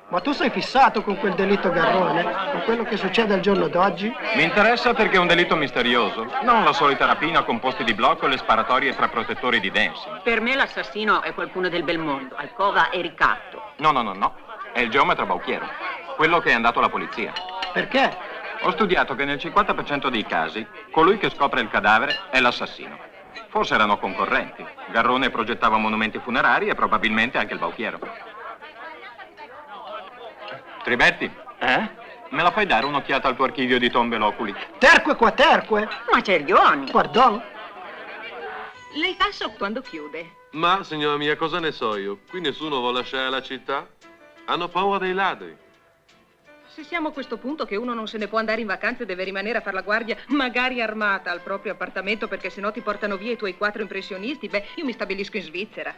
U: Ma tu sei fissato con quel delitto Garrone? Con quello che succede al giorno d'oggi?
L: Mi interessa perché è un delitto misterioso. Non la solita rapina con posti di blocco e le sparatorie tra protettori di dancing.
T: Per me l'assassino è qualcuno del bel mondo, alcova e ricatto.
L: No. È il geometra Bauchiero, quello che è andato alla polizia.
U: Perché?
L: Ho studiato che nel 50% dei casi, colui che scopre il cadavere è l'assassino. Forse erano concorrenti. Garrone progettava monumenti funerari e probabilmente anche il Bauchiero. Tribetti? Me la fai dare un'occhiata al tuo archivio di tombe loculi?
U: Terque quaterque?
T: Ma Cerioni!
U: Pardon?
T: Lei fa so quando chiude.
V: Ma, signora mia, cosa ne so io? Qui nessuno vuole lasciare la città? Hanno paura dei ladri.
E: Se siamo a questo punto che uno non se ne può andare in vacanza e deve rimanere a far la guardia, magari armata, al proprio appartamento perché sennò ti portano via i tuoi 4 impressionisti, beh, io mi stabilisco in Svizzera.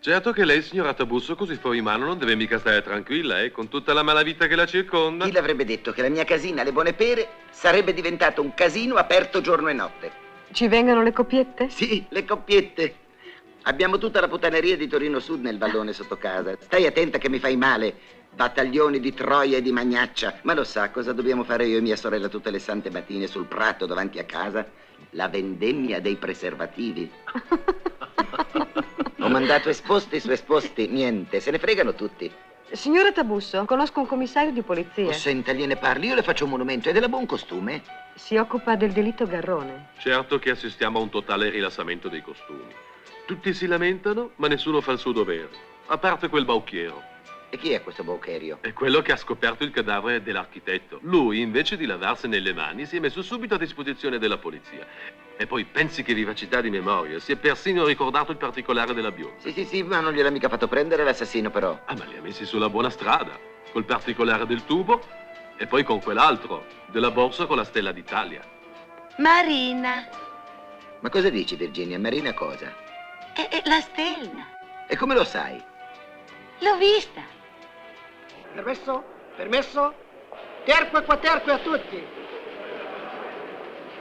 V: Certo che lei, signora Tabusso, così fuori mano non deve mica stare tranquilla, con tutta la malavita che la circonda.
R: Chi l'avrebbe detto che la mia casina, Le Buone Pere, sarebbe diventato un casino aperto giorno e notte?
B: Ci vengono le coppiette?
R: Sì, le coppiette. Abbiamo tutta la puttaneria di Torino Sud nel vallone sotto casa. Stai attenta che mi fai male. Battaglioni di Troia e di Magnaccia. Ma lo sa cosa dobbiamo fare io e mia sorella tutte le sante mattine sul prato davanti a casa? La vendemmia dei preservativi. Ho mandato esposti su esposti, niente, se ne fregano tutti.
B: Signora Tabusso, conosco un commissario di polizia.
R: Oh, senta, gliene parli, io le faccio un monumento, è della buon costume.
B: Si occupa del delitto Garrone.
V: Certo che assistiamo a un totale rilassamento dei costumi. Tutti si lamentano, ma nessuno fa il suo dovere. A parte quel Bauchiero.
R: E chi è questo Baucherio?
V: È quello che ha scoperto il cadavere dell'architetto. Lui, invece di lavarsene le mani, si è messo subito a disposizione della polizia. E poi pensi che vivacità di memoria, si è persino ricordato il particolare della bionda.
R: Sì, ma non gliel'ha mica fatto prendere l'assassino, però.
V: Ah, ma li ha messi sulla buona strada, col particolare del tubo e poi con quell'altro, della borsa con la stella d'Italia.
G: Marina.
R: Ma cosa dici, Virginia? Marina cosa?
G: È la stella.
R: E come lo sai?
G: L'ho vista.
U: Permesso? Permesso? Terque e quaterque a tutti.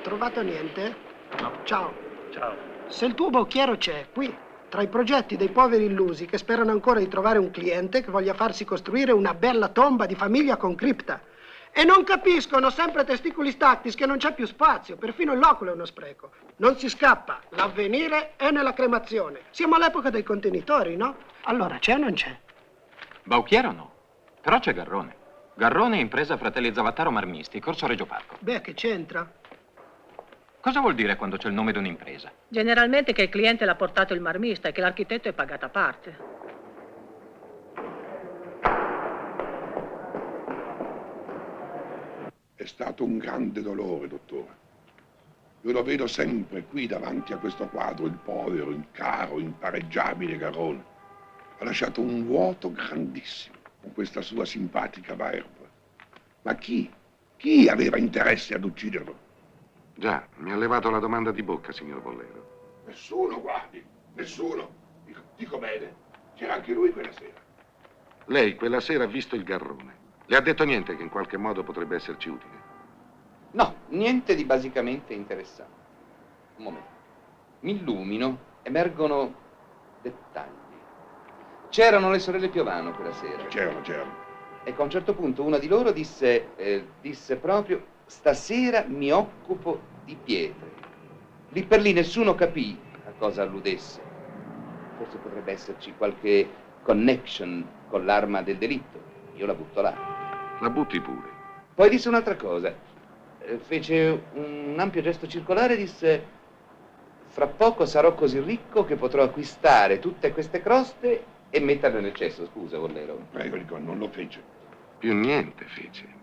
U: Trovato niente?
N: No.
U: Ciao.
N: Ciao.
U: Se il tuo Bauchiero c'è, qui, tra i progetti dei poveri illusi che sperano ancora di trovare un cliente che voglia farsi costruire una bella tomba di famiglia con cripta. E non capiscono, sempre testicoli stactis, che non c'è più spazio, perfino il loculo è uno spreco. Non si scappa, l'avvenire è nella cremazione. Siamo all'epoca dei contenitori, no? Allora, c'è o non c'è?
L: Bauchiero no, però c'è Garrone. Garrone è impresa Fratelli Zavattaro Marmisti, Corso Reggio Parco.
U: Beh, che c'entra?
L: Cosa vuol dire quando c'è il nome di un'impresa?
Q: Generalmente che il cliente l'ha portato il marmista e che l'architetto è pagato a parte.
C: È stato un grande dolore, dottore. Io lo vedo sempre qui davanti a questo quadro, il povero, il caro, impareggiabile Garrone. Ha lasciato un vuoto grandissimo con questa sua simpatica verba. Ma chi? Chi aveva interesse ad ucciderlo?
P: Già, mi ha levato la domanda di bocca, signor Bollero.
C: Nessuno, guardi, nessuno. Dico bene, c'era anche lui quella sera.
P: Lei quella sera ha visto il Garrone. Le ha detto niente che in qualche modo potrebbe esserci utile?
I: No, niente di basicamente interessante. Un momento. Mi illumino, emergono dettagli. C'erano le sorelle Piovano quella sera.
C: C'erano.
I: Ecco, a un certo punto una di loro disse proprio: stasera mi occupo di pietre. Lì per lì nessuno capì a cosa alludesse. Forse potrebbe esserci qualche connection con l'arma del delitto. Io la butto là.
P: La butti pure.
I: Poi disse un'altra cosa. Fece un ampio gesto circolare e disse: fra poco sarò così ricco che potrò acquistare tutte queste croste e metterle nel cesso. Scusa, Bollero.
C: Prego, dico, non lo fece.
P: Più niente fece.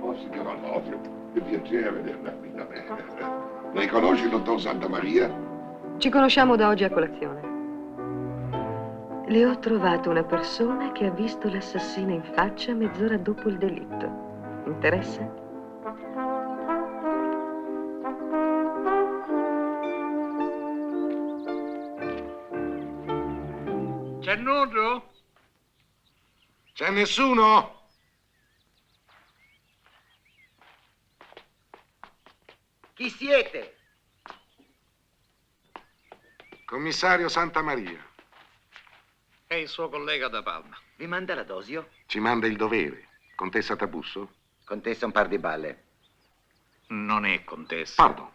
C: Oh, signor Alofio, che piacere vederla qui da me. Lei conosce il dottor Santamaria?
B: Ci conosciamo da oggi a colazione. Le ho trovato una persona che ha visto l'assassino in faccia mezz'ora dopo il delitto. Interessa?
M: C'è nudo?
P: C'è nessuno?
R: Chi siete?
P: Commissario Santamaria.
M: È il suo collega da Palma.
R: Vi manda la Dosio?
P: Ci manda il dovere. Contessa Tabusso?
R: Contessa un par di balle.
M: Non è contessa.
P: Pardon.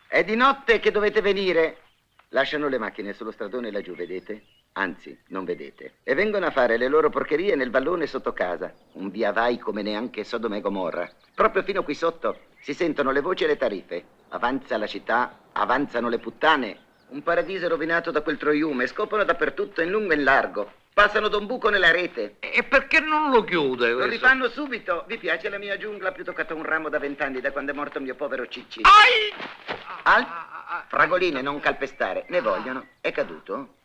R: È di notte che dovete venire. Lasciano le macchine sullo stradone laggiù, vedete? Anzi, non vedete. E vengono a fare le loro porcherie nel vallone sotto casa. Un via vai come neanche Sodoma e Gomorra. Proprio fino qui sotto si sentono le voci e le tariffe. Avanza la città, avanzano le puttane. Un paradiso rovinato da quel troiume. Scopano dappertutto, in lungo e in largo. Passano da un buco nella rete.
N: E perché non lo chiude?
R: Lo rifanno subito. Vi piace la mia giungla? Più toccato un ramo da 20 anni da quando è morto il mio povero Cicci. Fragoline, non calpestare. Ne vogliono. È caduto?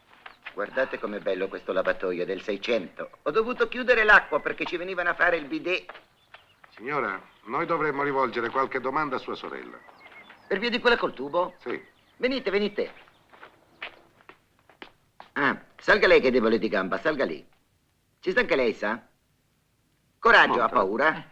R: Guardate com'è bello questo lavatoio del 600. Ho dovuto chiudere l'acqua perché ci venivano a fare il bidet.
P: Signora, noi dovremmo rivolgere qualche domanda a sua sorella.
R: Per via di quella col tubo?
P: Sì.
R: Venite, venite. Ah, salga lei che è debole di gamba, salga lì. Ci sta anche lei, sa? Coraggio,
N: Monta.
R: ha paura?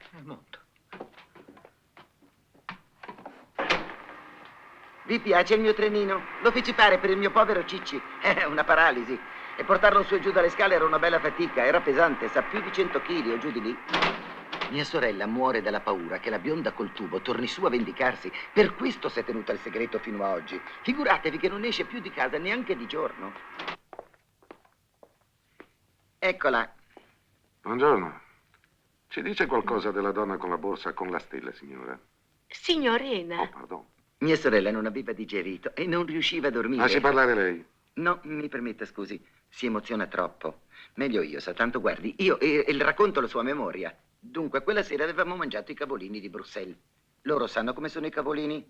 R: Vi piace il mio trenino? Lo feci fare per il mio povero Cicci. Una paralisi. E portarlo su e giù dalle scale era una bella fatica. Era pesante, sa più di 100 kg o giù di lì. Mia sorella muore dalla paura che la bionda col tubo torni su a vendicarsi. Per questo si è tenuta il segreto fino a oggi. Figuratevi che non esce più di casa neanche di giorno. Eccola.
P: Buongiorno. Ci dice qualcosa della donna con la borsa con la stella, signora?
G: Signorina.
P: Oh, pardon.
R: Mia sorella non aveva digerito e non riusciva a dormire.
P: Lasci parlare lei.
R: No, mi permetta, scusi. Si emoziona troppo. Meglio io, sa, tanto guardi. Io le racconto la sua memoria. Dunque, quella sera avevamo mangiato i cavolini di Bruxelles. Loro sanno come sono i cavolini?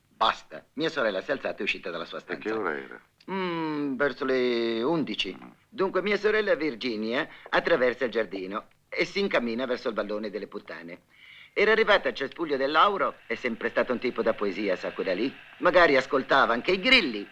R: Basta. Mia sorella si è alzata e è uscita dalla sua stanza.
P: E che ora era?
R: Verso le 11. Dunque, mia sorella Virginia attraversa il giardino e si incammina verso il vallone delle puttane. Era arrivata al cespuglio del Lauro, è sempre stato un tipo da poesia, sa, quella lì. Magari ascoltava anche i grilli.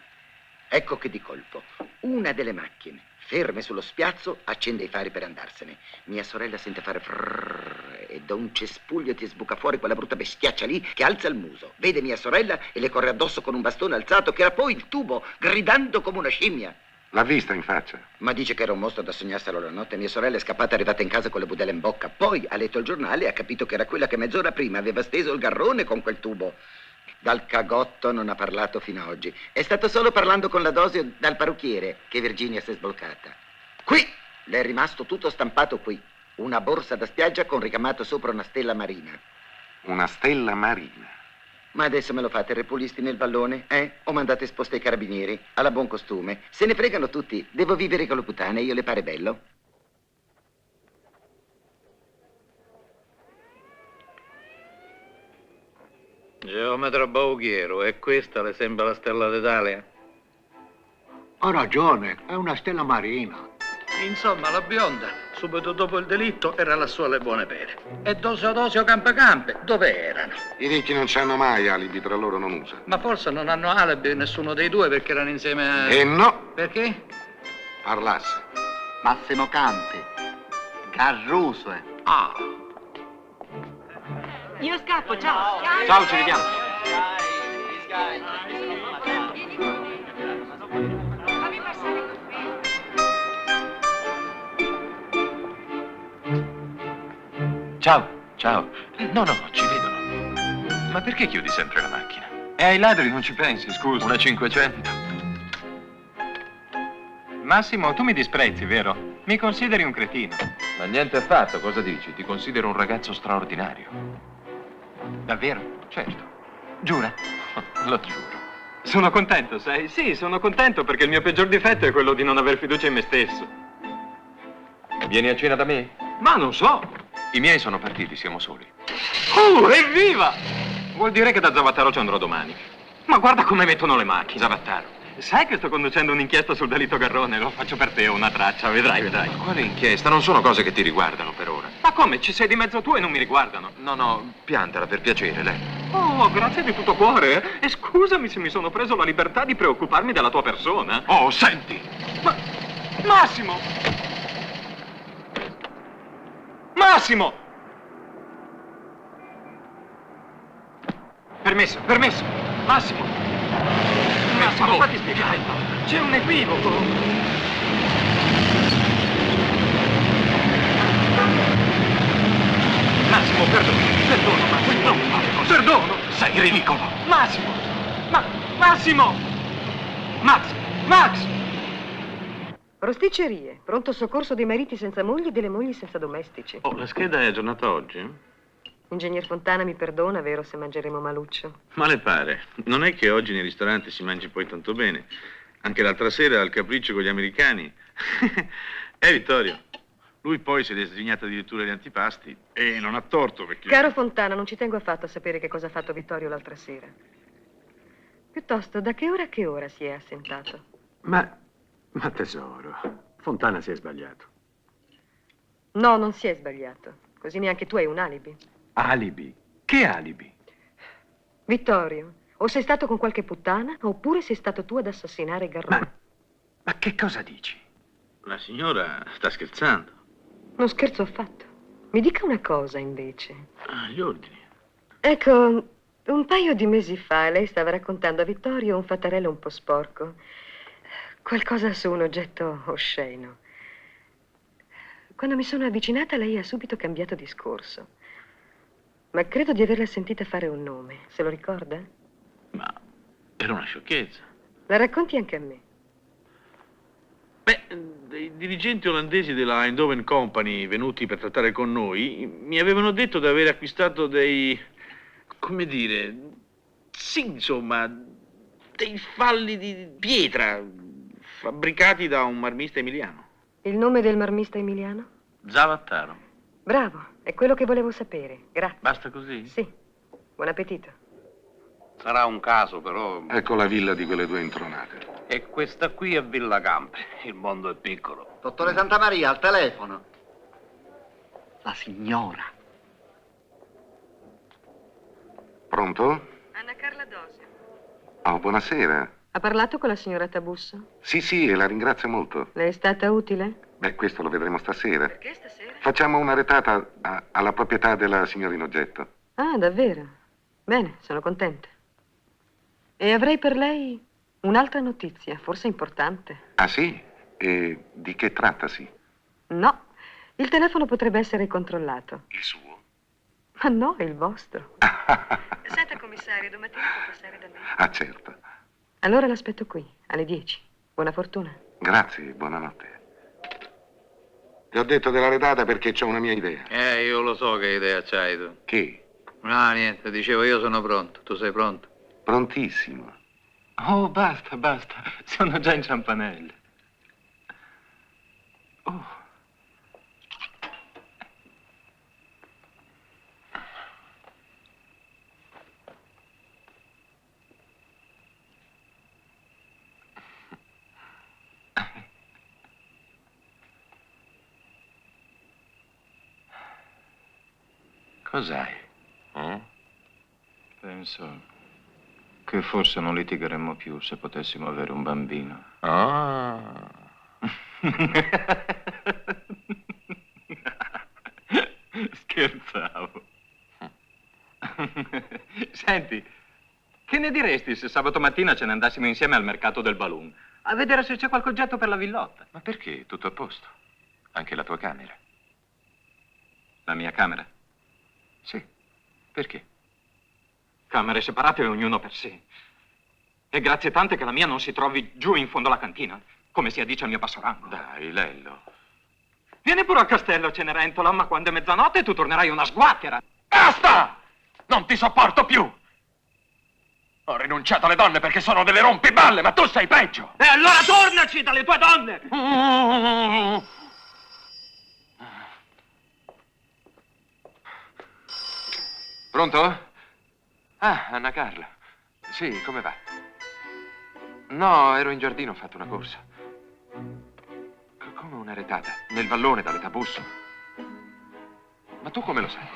R: Ecco che di colpo una delle macchine, ferme sullo spiazzo, accende i fari per andarsene. Mia sorella sente fare frrrr e da un cespuglio ti sbuca fuori quella brutta bestiaccia lì che alza il muso. Vede mia sorella e le corre addosso con un bastone alzato che era poi il tubo, gridando come una scimmia.
P: L'ha vista in faccia?
R: Ma dice che era un mostro da sognarselo la notte. Mia sorella è scappata, è arrivata in casa con le budella in bocca. Poi ha letto il giornale e ha capito che era quella che mezz'ora prima aveva steso il garrone con quel tubo. Dal cagotto non ha parlato fino ad oggi. È stato solo parlando con la Dosio dal parrucchiere che Virginia si è sbloccata. Qui! Le è rimasto tutto stampato qui. Una borsa da spiaggia con ricamato sopra una stella marina.
P: Una stella marina?
R: Ma adesso me lo fate repulisti nel vallone, O mandate sposta i carabinieri? Alla buon costume. Se ne fregano tutti. Devo vivere con le puttane, io le pare bello?
N: Geometra Bauchiero, e questa le sembra la stella d'Italia?
M: Ha ragione, è una stella marina.
N: Insomma, la bionda, subito dopo il delitto, era lassù alle buone pere. E Dosio Campacampe, dove erano?
P: I ricchi non c'hanno mai alibi, tra loro non usa.
N: Ma forse non hanno alibi nessuno dei due perché erano insieme a...
P: No!
N: Perché?
P: Parlasse.
A: Massimo Campi. Garruso.
N: Ah.
T: Io scappo, ciao.
L: Ciao, ci vediamo.
S: Ciao, ciao. No, ci vedono. Ma perché chiudi sempre la macchina?
L: E ai ladri non ci pensi, scusa.
S: Una 500.
L: Massimo, tu mi disprezzi, vero? Mi consideri un cretino.
S: Ma niente affatto, cosa dici? Ti considero un ragazzo straordinario.
L: Davvero?
S: Certo.
L: Giura?
S: Lo giuro.
L: Sono contento, sai? Sì, sono contento perché il mio peggior difetto è quello di non aver fiducia in me stesso.
S: Vieni a cena da me?
L: Ma non so.
S: I miei sono partiti, siamo soli.
L: Evviva! Vuol dire che da Zavattaro ci andrò domani. Ma guarda come mettono le macchine.
S: Zavattaro.
L: Sai che sto conducendo un'inchiesta sul delitto Garrone? Lo faccio per te, una traccia, vedrai.
S: Ma quale inchiesta? Non sono cose che ti riguardano per ora.
L: Ma come? Ci sei di mezzo tu e non mi riguardano?
S: No, piantala per piacere, lei.
L: Oh, grazie di tutto cuore. E scusami se mi sono preso la libertà di preoccuparmi della tua persona.
S: Oh, senti!
L: Ma... Massimo! Massimo! Permesso. Massimo, fatti spiegare. C'è un equivoco. Massimo, perdono, Massimo. Perdono.
S: Sei ridicolo.
L: Massimo. Massimo. Max.
B: Rosticcerie, pronto soccorso dei mariti senza mogli e delle mogli senza domestici.
V: Oh, la scheda è aggiornata oggi?
B: Ingegner Fontana mi perdona, vero, se mangeremo maluccio?
V: Ma le pare? Non è che oggi nei ristoranti si mangi poi tanto bene. Anche l'altra sera al capriccio con gli americani. Vittorio. Lui poi si è disegnato addirittura gli antipasti e non ha torto perché...
B: Caro Fontana, non ci tengo affatto a sapere che cosa ha fatto Vittorio l'altra sera. Piuttosto, da che ora si è assentato?
H: Ma tesoro, Fontana si è sbagliato.
B: No, non si è sbagliato. Così neanche tu hai un alibi.
H: Alibi? Che alibi?
B: Vittorio, o sei stato con qualche puttana, oppure sei stato tu ad assassinare Garrone.
H: Ma che cosa dici?
V: La signora sta scherzando.
B: Non scherzo affatto. Mi dica una cosa, invece.
V: Ah, gli ordini.
B: Ecco, un paio di mesi fa lei stava raccontando a Vittorio un fattarello un po' sporco. Qualcosa su un oggetto osceno. Quando mi sono avvicinata, lei ha subito cambiato discorso. Ma credo di averla sentita fare un nome. Se lo ricorda?
V: Ma era una sciocchezza.
B: La racconti anche a me.
V: Beh, dei dirigenti olandesi della Eindhoven Company venuti per trattare con noi mi avevano detto di aver acquistato dei, come dire, sì, insomma, dei falli di pietra fabbricati da un marmista emiliano.
B: Il nome del marmista emiliano?
V: Zavattaro.
B: Bravo, è quello che volevo sapere. Grazie.
V: Basta così?
B: Sì. Buon appetito.
D: Sarà un caso, però.
P: Ecco la villa di quelle due intronate.
D: E questa qui è Villa Campe. Il mondo è piccolo.
A: Dottore Santamaria, al telefono. La signora.
P: Pronto?
B: Anna Carla Dosio.
P: Oh, buonasera.
B: Ha parlato con la signora Tabusso?
P: Sì, e la ringrazio molto.
B: Le è stata utile?
P: Beh, questo lo vedremo stasera.
B: Perché stasera?
P: Facciamo una retata alla proprietà della signorina Oggetto.
B: Ah, davvero? Bene, sono contenta. E avrei per lei un'altra notizia, forse importante.
P: Ah, sì? E di che trattasi?
B: No, il telefono potrebbe essere controllato.
P: Il suo?
B: Ma no, è il vostro. Senta, commissario, domattina può passare da me.
P: Ah, certo.
B: Allora l'aspetto qui, alle 10. Buona fortuna.
P: Grazie, buonanotte. Ti ho detto della retata perché c'ho una mia idea.
N: Io lo so che idea c'hai tu.
P: Che?
N: No, niente, dicevo io sono pronto. Tu sei pronto?
P: Prontissimo.
L: Oh, basta. Sono già in ciampanelle. Oh.
S: Cos'hai?
L: Penso che forse non litigheremmo più se potessimo avere un bambino.
S: Ah.
L: Scherzavo. Senti, che ne diresti se sabato mattina ce ne andassimo insieme al mercato del balloon? A vedere se c'è qualche oggetto per la villotta.
S: Ma perché? Tutto a posto. Anche la tua camera.
L: La mia camera?
S: Sì. Perché?
L: Camere separate ognuno per sé. E grazie tante che la mia non si trovi giù in fondo alla cantina, come si addice al mio passorango.
S: Dai, Lello.
L: Vieni pure al castello, Cenerentola, ma quando è mezzanotte tu tornerai una sguattera.
F: Basta! Non ti sopporto più! Ho rinunciato alle donne perché sono delle rompiballe, ma tu sei peggio!
L: E allora tornaci dalle tue donne!
S: Pronto? Ah, Anna Carla. Sì, come va? No, ero in giardino, ho fatto una corsa. Come una retata? Nel vallone dalle Tabusso. Ma tu come lo sai?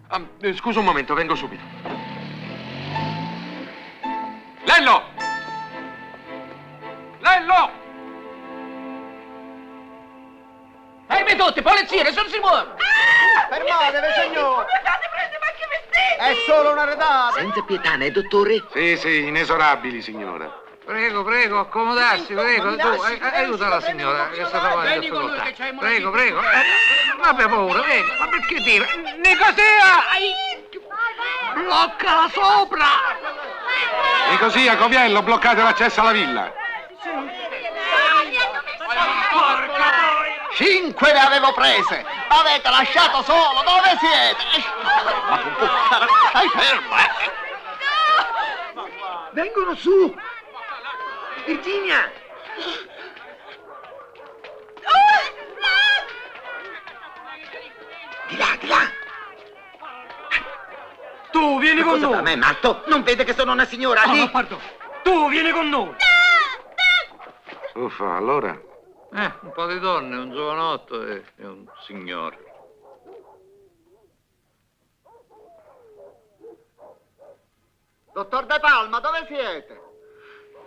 S: Ah, scusa un momento, vengo subito. Lello! Lello!
J: Fermi tutti, polizia, nessuno si muove!
A: Fermatevi, signore! È solo una retata!
R: Senza pietà, né, dottore?
P: Sì, inesorabili, signora.
N: Prego, accomodarsi, prego. Tu, aiuta la signora che sta trovando in difficoltà. Prego. Non abbia paura, prego. Ma perché tira? Nicosia!
A: Bloccala sopra!
P: Nicosia, Coviello, bloccate l'accesso alla villa.
A: 5 ne avevo prese! Avete lasciato solo! Dove siete? Ma tu stai fermo, Vengono su! Virginia! Di là!
L: Tu vieni con noi!
R: A me, matto? Non vede che sono una signora?
L: No, pardon. Tu vieni con noi!
P: Uffa, allora?
N: Un po' di donne, un giovanotto e un signore.
A: Dottor De Palma, dove siete?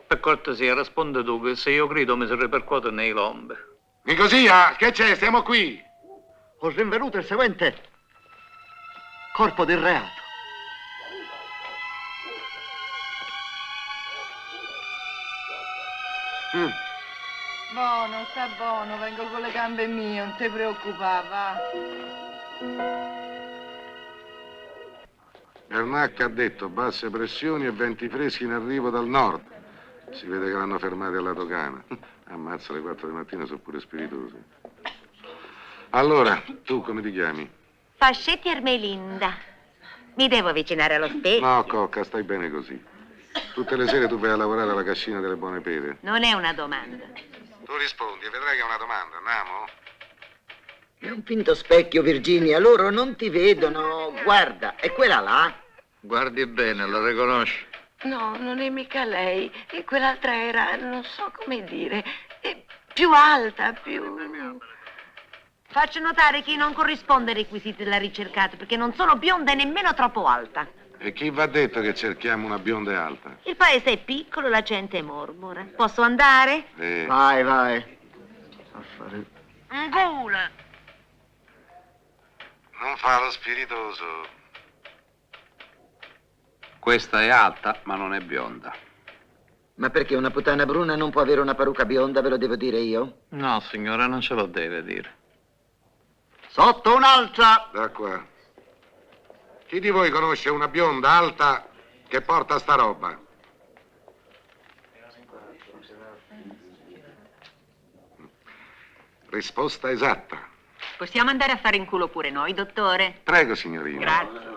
N: Per cortesia, risponde tu che se io grido mi si ripercuote nei lombe.
P: Nicosia, che c'è? Stiamo qui.
A: Ho rinvenuto il seguente corpo di reato.
J: Buono, sta buono, vengo con le gambe mie, non ti preoccupare, va.
P: Ernach ha detto basse pressioni e venti freschi in arrivo dal nord. Si vede che l'hanno fermati alla dogana. Ammazza, le 4 di mattina sono pure spiritosi. Allora, tu come ti chiami?
K: Fascetti Ermelinda. Mi devo avvicinare allo specchio?
P: No, Cocca, stai bene così. Tutte le sere tu vai a lavorare alla cascina delle buone pere.
K: Non è una domanda.
P: Tu rispondi e vedrai che è una domanda, andiamo?
R: È un finto specchio, Virginia, loro non ti vedono. Guarda, è quella là.
N: Guardi bene, la riconosci?
G: No, non è mica lei. E quell'altra era, non so come dire, più alta, più...
K: Faccio notare che non corrisponde ai requisiti della ricercata, perché non sono bionda e nemmeno troppo alta.
P: E chi va detto che cerchiamo una bionda e alta?
K: Il paese è piccolo, la gente mormora. Posso andare?
R: Vai, vai.
K: Angula.
P: Non fa lo spiritoso.
D: Questa è alta, ma non è bionda.
R: Ma perché una puttana bruna non può avere una parrucca bionda, ve lo devo dire io?
N: No, signora, non ce lo deve dire.
A: Sotto un'altra!
P: Da qua. Chi di voi conosce una bionda alta che porta sta roba? Risposta esatta.
T: Possiamo andare a fare in culo pure noi, dottore?
P: Prego, signorina.
T: Grazie.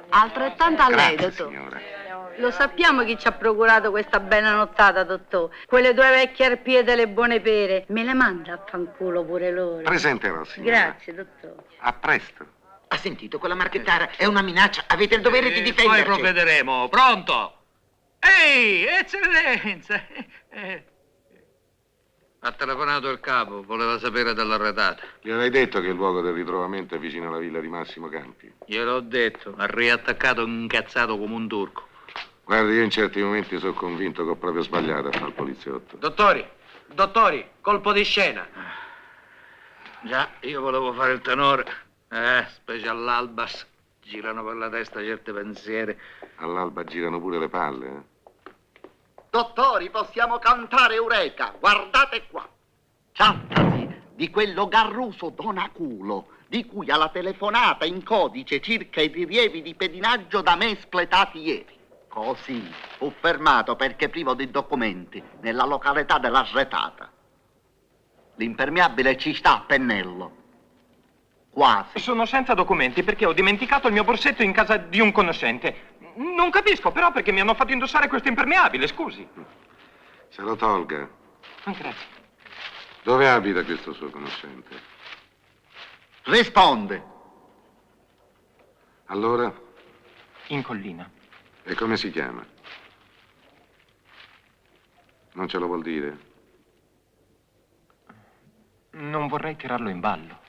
G: Altrettanto a lei,
P: Grazie,
G: dottore.
P: signora.
J: Lo sappiamo chi ci ha procurato questa bella nottata, dottore. Quelle 2 vecchie arpie delle buone pere. Me le manda a fanculo pure loro.
P: Presenterò, signora.
J: Grazie, dottore.
P: A presto.
R: Ha sentito quella marchettara? È una minaccia. Avete il dovere di
N: Poi
R: difenderci.
N: provvederemo. Pronto? Ehi, eccellenza! Ha telefonato il capo, voleva sapere dell'arretata.
P: Gliel'hai detto che il luogo del ritrovamento è vicino alla villa di Massimo Campi?
N: Gliel'ho detto, ha riattaccato incazzato come un turco.
P: Guardi, io in certi momenti sono convinto che ho proprio sbagliato a fare il poliziotto.
L: Dottori, colpo di scena.
N: Già, io volevo fare il tenore. Specie all'alba girano per la testa certi pensieri.
P: All'alba girano pure le palle, eh?
A: Dottori, possiamo cantare Eureka. Guardate qua. Trattasi di quello garruso donaculo di cui alla telefonata in codice circa i rilievi di pedinaggio da me espletati ieri. Così fu fermato perché privo di documenti nella località della Sretata. L'impermeabile ci sta a pennello. Quasi.
L: Sono senza documenti perché ho dimenticato il mio borsetto in casa di un conoscente. Non capisco però perché mi hanno fatto indossare questo impermeabile, scusi.
P: Se lo tolga.
L: Grazie.
P: Dove abita questo suo conoscente?
A: Risponde.
P: Allora?
L: In collina.
P: E come si chiama? Non ce lo vuol dire?
L: Non vorrei tirarlo in ballo.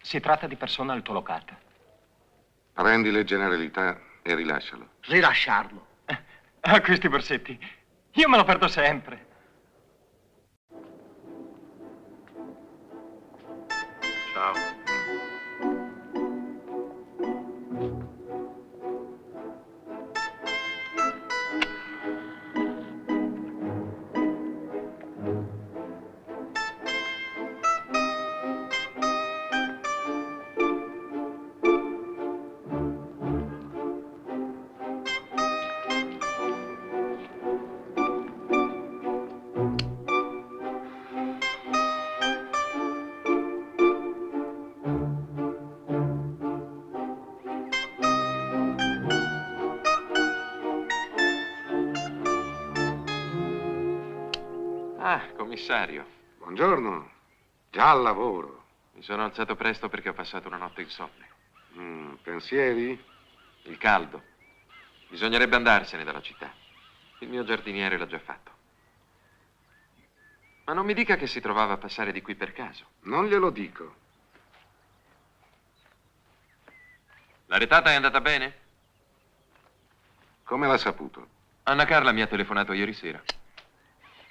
L: Si tratta di persona altolocata.
P: Prendi le generalità e rilascialo.
A: Rilasciarlo.
L: Questi borsetti. Io me lo perdo sempre.
N: Ciao.
S: Commissario.
P: Buongiorno. Già al lavoro.
S: Mi sono alzato presto perché ho passato una notte insonne.
P: Pensieri?
S: Il caldo. Bisognerebbe andarsene dalla città. Il mio giardiniere l'ha già fatto. Ma non mi dica che si trovava a passare di qui per caso.
P: Non glielo dico.
S: La retata è andata bene?
P: Come l'ha saputo?
S: Anna Carla mi ha telefonato ieri sera.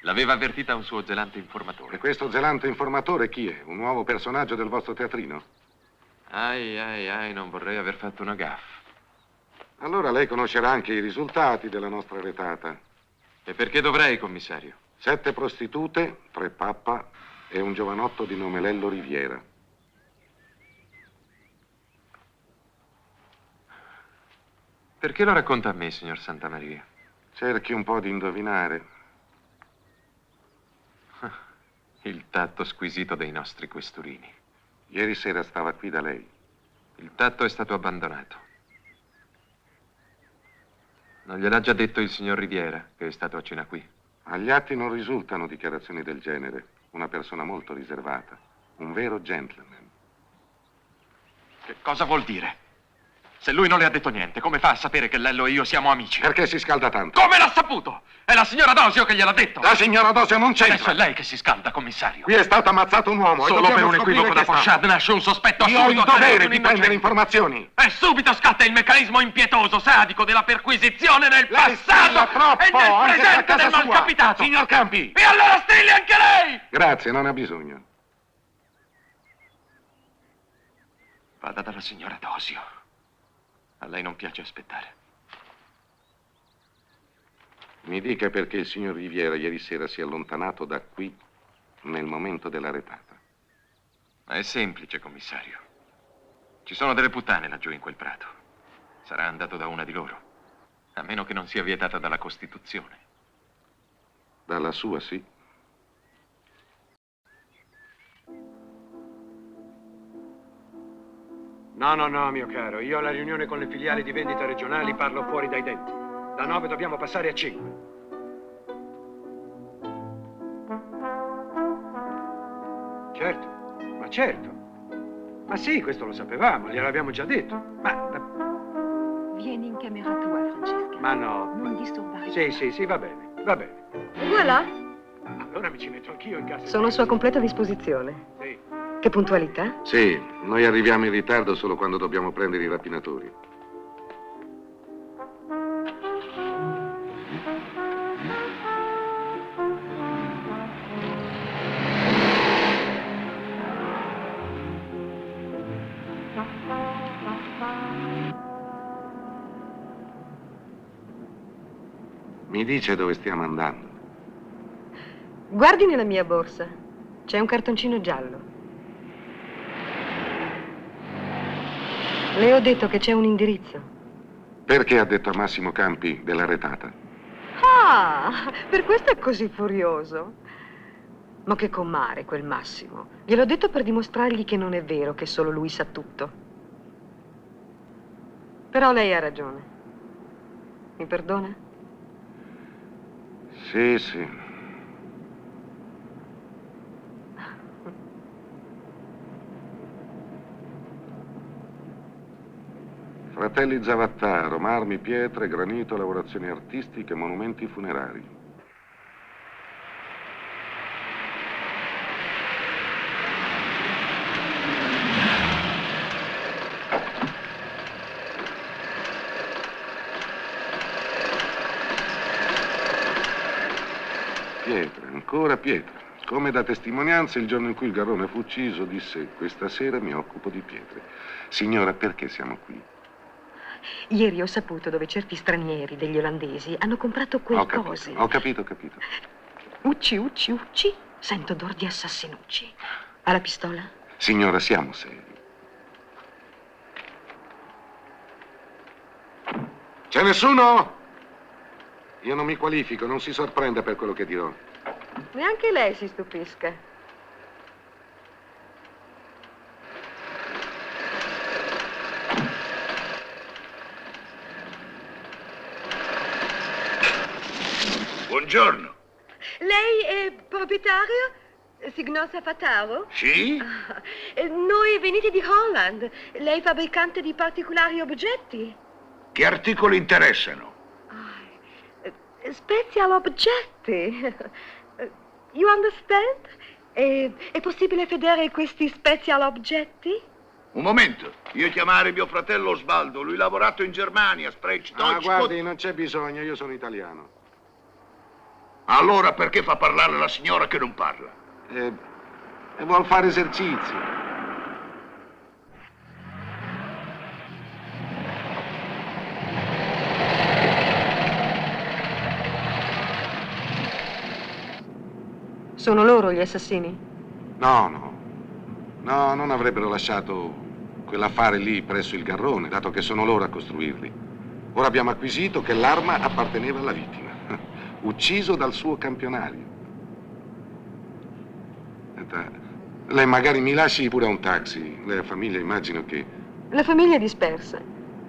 S: L'aveva avvertita un suo zelante informatore.
P: E questo zelante informatore chi è? Un nuovo personaggio del vostro teatrino?
S: Ai, non vorrei aver fatto una gaffa.
P: Allora lei conoscerà anche i risultati della nostra retata.
S: E perché dovrei, commissario?
P: 7 prostitute, 3 pappa e un giovanotto di nome Lello Riviera.
S: Perché lo racconta a me, signor Santamaria?
P: Cerchi un po' di indovinare.
S: Il tatto squisito dei nostri questurini.
P: Ieri sera stava qui da lei.
S: Il tatto è stato abbandonato. Non gliel'ha già detto il signor Riviera, che è stato a cena qui?
P: Agli atti non risultano dichiarazioni del genere. Una persona molto riservata. Un vero gentleman.
F: Che cosa vuol dire? Se lui non le ha detto niente, come fa a sapere che Lello e io siamo amici?
P: Perché si scalda tanto?
F: Come l'ha saputo? È la signora Dosio che gliel'ha detto.
P: La signora Dosio non c'entra.
F: Adesso è lei che si scalda, commissario.
P: Qui è stato ammazzato un uomo.
F: Solo per un equivoco da Pochard nasce un sospetto
P: Io
F: assurdo.
P: ho il dovere di prendere informazioni.
F: E subito scatta il meccanismo impietoso, sadico della perquisizione nel
P: Lei
F: passato
P: troppo,
F: e nel
P: anche
F: presente
P: a casa
F: del
P: sua.
F: malcapitato.
P: Signor Campi.
F: E allora strilli anche lei!
P: Grazie, non ha bisogno.
F: Vada dalla signora Dosio. A lei non piace aspettare.
P: Mi dica perché il signor Riviera ieri sera si è allontanato da qui nel momento della retata.
S: Ma è semplice, commissario. Ci sono delle puttane laggiù in quel prato. Sarà andato da una di loro. A meno che non sia vietata dalla Costituzione.
P: Dalla sua, sì.
H: No, mio caro. Io alla riunione con le filiali di vendita regionali parlo fuori dai denti. Da 9 dobbiamo passare a 5. Certo, ma certo. Ma sì, questo lo sapevamo, gliel'abbiamo già detto.
B: Vieni in camera tua, Francesca.
H: Ma no.
B: Non disturbare.
H: Sì, va bene, va bene.
B: Voilà.
H: Allora mi ci metto anch'io in casa.
B: Sono a sua completa disposizione.
H: Sì.
B: Che puntualità?
P: Sì, noi arriviamo in ritardo solo quando dobbiamo prendere i rapinatori. Mi dice dove stiamo andando?
B: Guardi nella mia borsa. C'è un cartoncino giallo. Le ho detto che c'è un indirizzo.
P: Perché ha detto a Massimo Campi della retata?
B: Ah, per questo è così furioso. Ma che comare quel Massimo. Gliel'ho detto per dimostrargli che non è vero che solo lui sa tutto. Però lei ha ragione. Mi perdona?
P: Sì. Fratelli Zavattaro, marmi, pietre, granito, lavorazioni artistiche, monumenti funerari. Pietre, ancora pietre. Come da testimonianza, il giorno in cui il Garrone fu ucciso, disse: questa sera mi occupo di pietre. Signora, perché siamo qui?
B: Ieri ho saputo dove certi stranieri, degli olandesi, hanno comprato quelle cose.
P: Ho capito.
B: Ucci. Sento odor di assassinucci. Ha la pistola?
P: Signora, siamo seri. C'è nessuno? Io non mi qualifico, non si sorprenda per quello che dirò.
B: Neanche lei si stupisca.
C: Buongiorno.
B: Lei è proprietario? Signor Zavattaro?
C: Sì?
B: Noi veniti di Holland. Lei è fabbricante di particolari oggetti?
C: Che articoli interessano?
B: Special oggetti. You understand? È possibile vedere questi special oggetti?
C: Un momento, io chiamare mio fratello Osvaldo, lui ha lavorato in Germania, Sprech, Deutsch.
P: Guardi, non c'è bisogno, io sono italiano.
C: Allora perché fa parlare la signora che non parla?
P: E vuol fare esercizio.
B: Sono loro gli assassini?
P: No, non avrebbero lasciato quell'affare lì presso il Garrone, dato che sono loro a costruirli. Ora abbiamo acquisito che l'arma apparteneva alla vittima, ucciso dal suo campionario. Senta, lei magari mi lasci pure a un taxi. Lei ha famiglia, immagino che...
B: La famiglia è dispersa.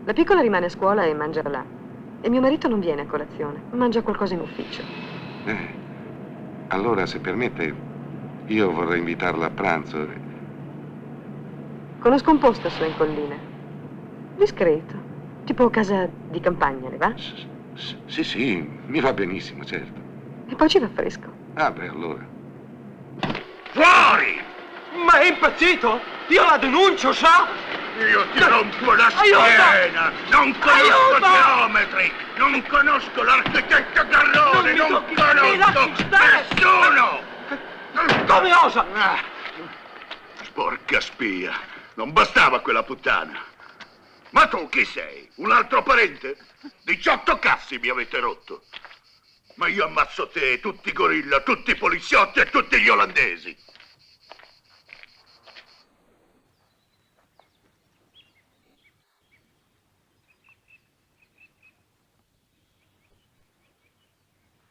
B: La piccola rimane a scuola e mangia là. E mio marito non viene a colazione, mangia qualcosa in ufficio.
P: Allora, se permette, io vorrei invitarla a pranzo.
B: Conosco un posto su in collina. Discreto. Tipo casa di campagna, le va?
P: Sì, mi va benissimo, certo.
B: E poi ci va fresco.
P: Ah, beh, allora.
C: Fuori!
L: Ma è impazzito? Io la denuncio, sa?
C: Io ti rompo la schiena! Non conosco geometri! Non conosco l'architetto Garrone! Non conosco nessuno!
L: Come osa?
C: Sporca spia! Non bastava quella puttana! Ma tu chi sei? Un altro parente? 18 cassi mi avete rotto! Ma io ammazzo te, tutti i gorilla, tutti i poliziotti e tutti gli olandesi!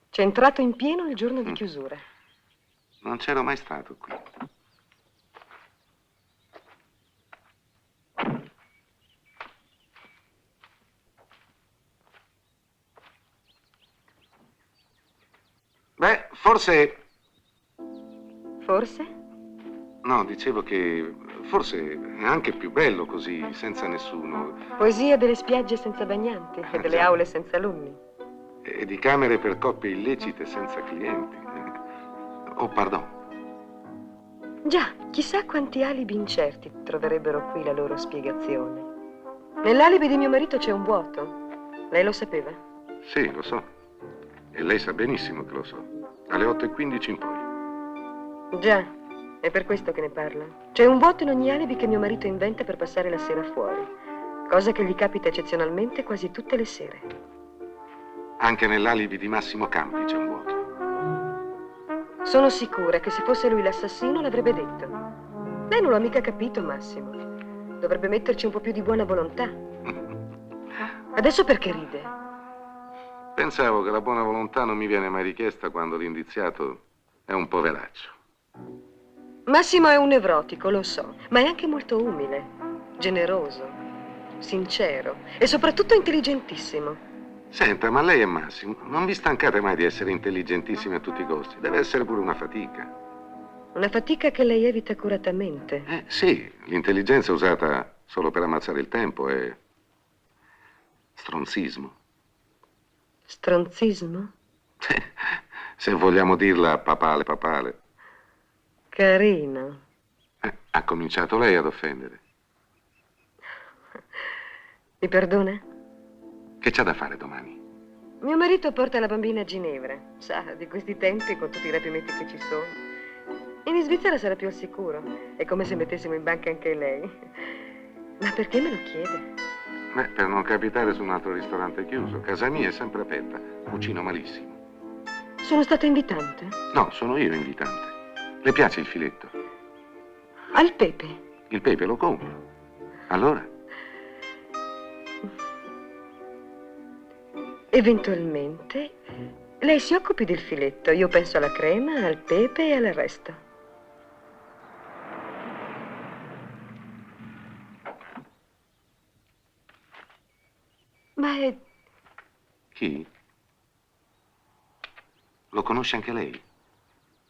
B: C'è entrato in pieno il giorno di chiusura.
P: Non c'ero mai stato qui. Beh, forse...
B: Forse?
P: No, dicevo che forse è anche più bello così, senza nessuno.
B: Poesia delle spiagge senza bagnanti e delle aule senza alunni.
P: E di camere per coppie illecite senza clienti. Oh, pardon.
B: Già, chissà quanti alibi incerti troverebbero qui la loro spiegazione. Nell'alibi di mio marito c'è un vuoto. Lei lo sapeva?
P: Sì, lo so. E lei sa benissimo che lo so. Alle 8:15 in poi.
B: Già, è per questo che ne parla. C'è un vuoto in ogni alibi che mio marito inventa per passare la sera fuori. Cosa che gli capita eccezionalmente quasi tutte le sere.
P: Anche nell'alibi di Massimo Campi c'è un vuoto.
B: Sono sicura che se fosse lui l'assassino l'avrebbe detto. Lei non l'ha mica capito, Massimo. Dovrebbe metterci un po' più di buona volontà. Adesso perché ride?
P: Pensavo che la buona volontà non mi viene mai richiesta quando l'indiziato è un poveraccio.
B: Massimo è un nevrotico, lo so, ma è anche molto umile, generoso, sincero e soprattutto intelligentissimo.
P: Senta, ma lei e Massimo, non vi stancate mai di essere intelligentissimi a tutti i costi? Deve essere pure una fatica.
B: Una fatica che lei evita accuratamente.
P: Sì, l'intelligenza usata solo per ammazzare il tempo è stronzismo.
B: Stronzismo?
P: Se vogliamo dirla papale.
B: Carino.
P: Ha cominciato lei ad offendere.
B: Mi perdona?
P: Che c'ha da fare domani?
B: Mio marito porta la bambina a Ginevra. Sa, di questi tempi, con tutti i rapimenti che ci sono. In Svizzera sarà più al sicuro. È come se mettessimo in banca anche lei. Ma perché me lo chiede?
P: Beh, per non capitare su un altro ristorante chiuso. Casa mia è sempre aperta. Cucino malissimo.
B: Sono stata invitante?
P: No, sono io invitante. Le piace il filetto?
B: Al pepe.
P: Il pepe lo compro. Allora?
B: Eventualmente, lei si occupi del filetto. Io penso alla crema, al pepe e al resto. Ma è...
P: Chi? Lo conosce anche lei?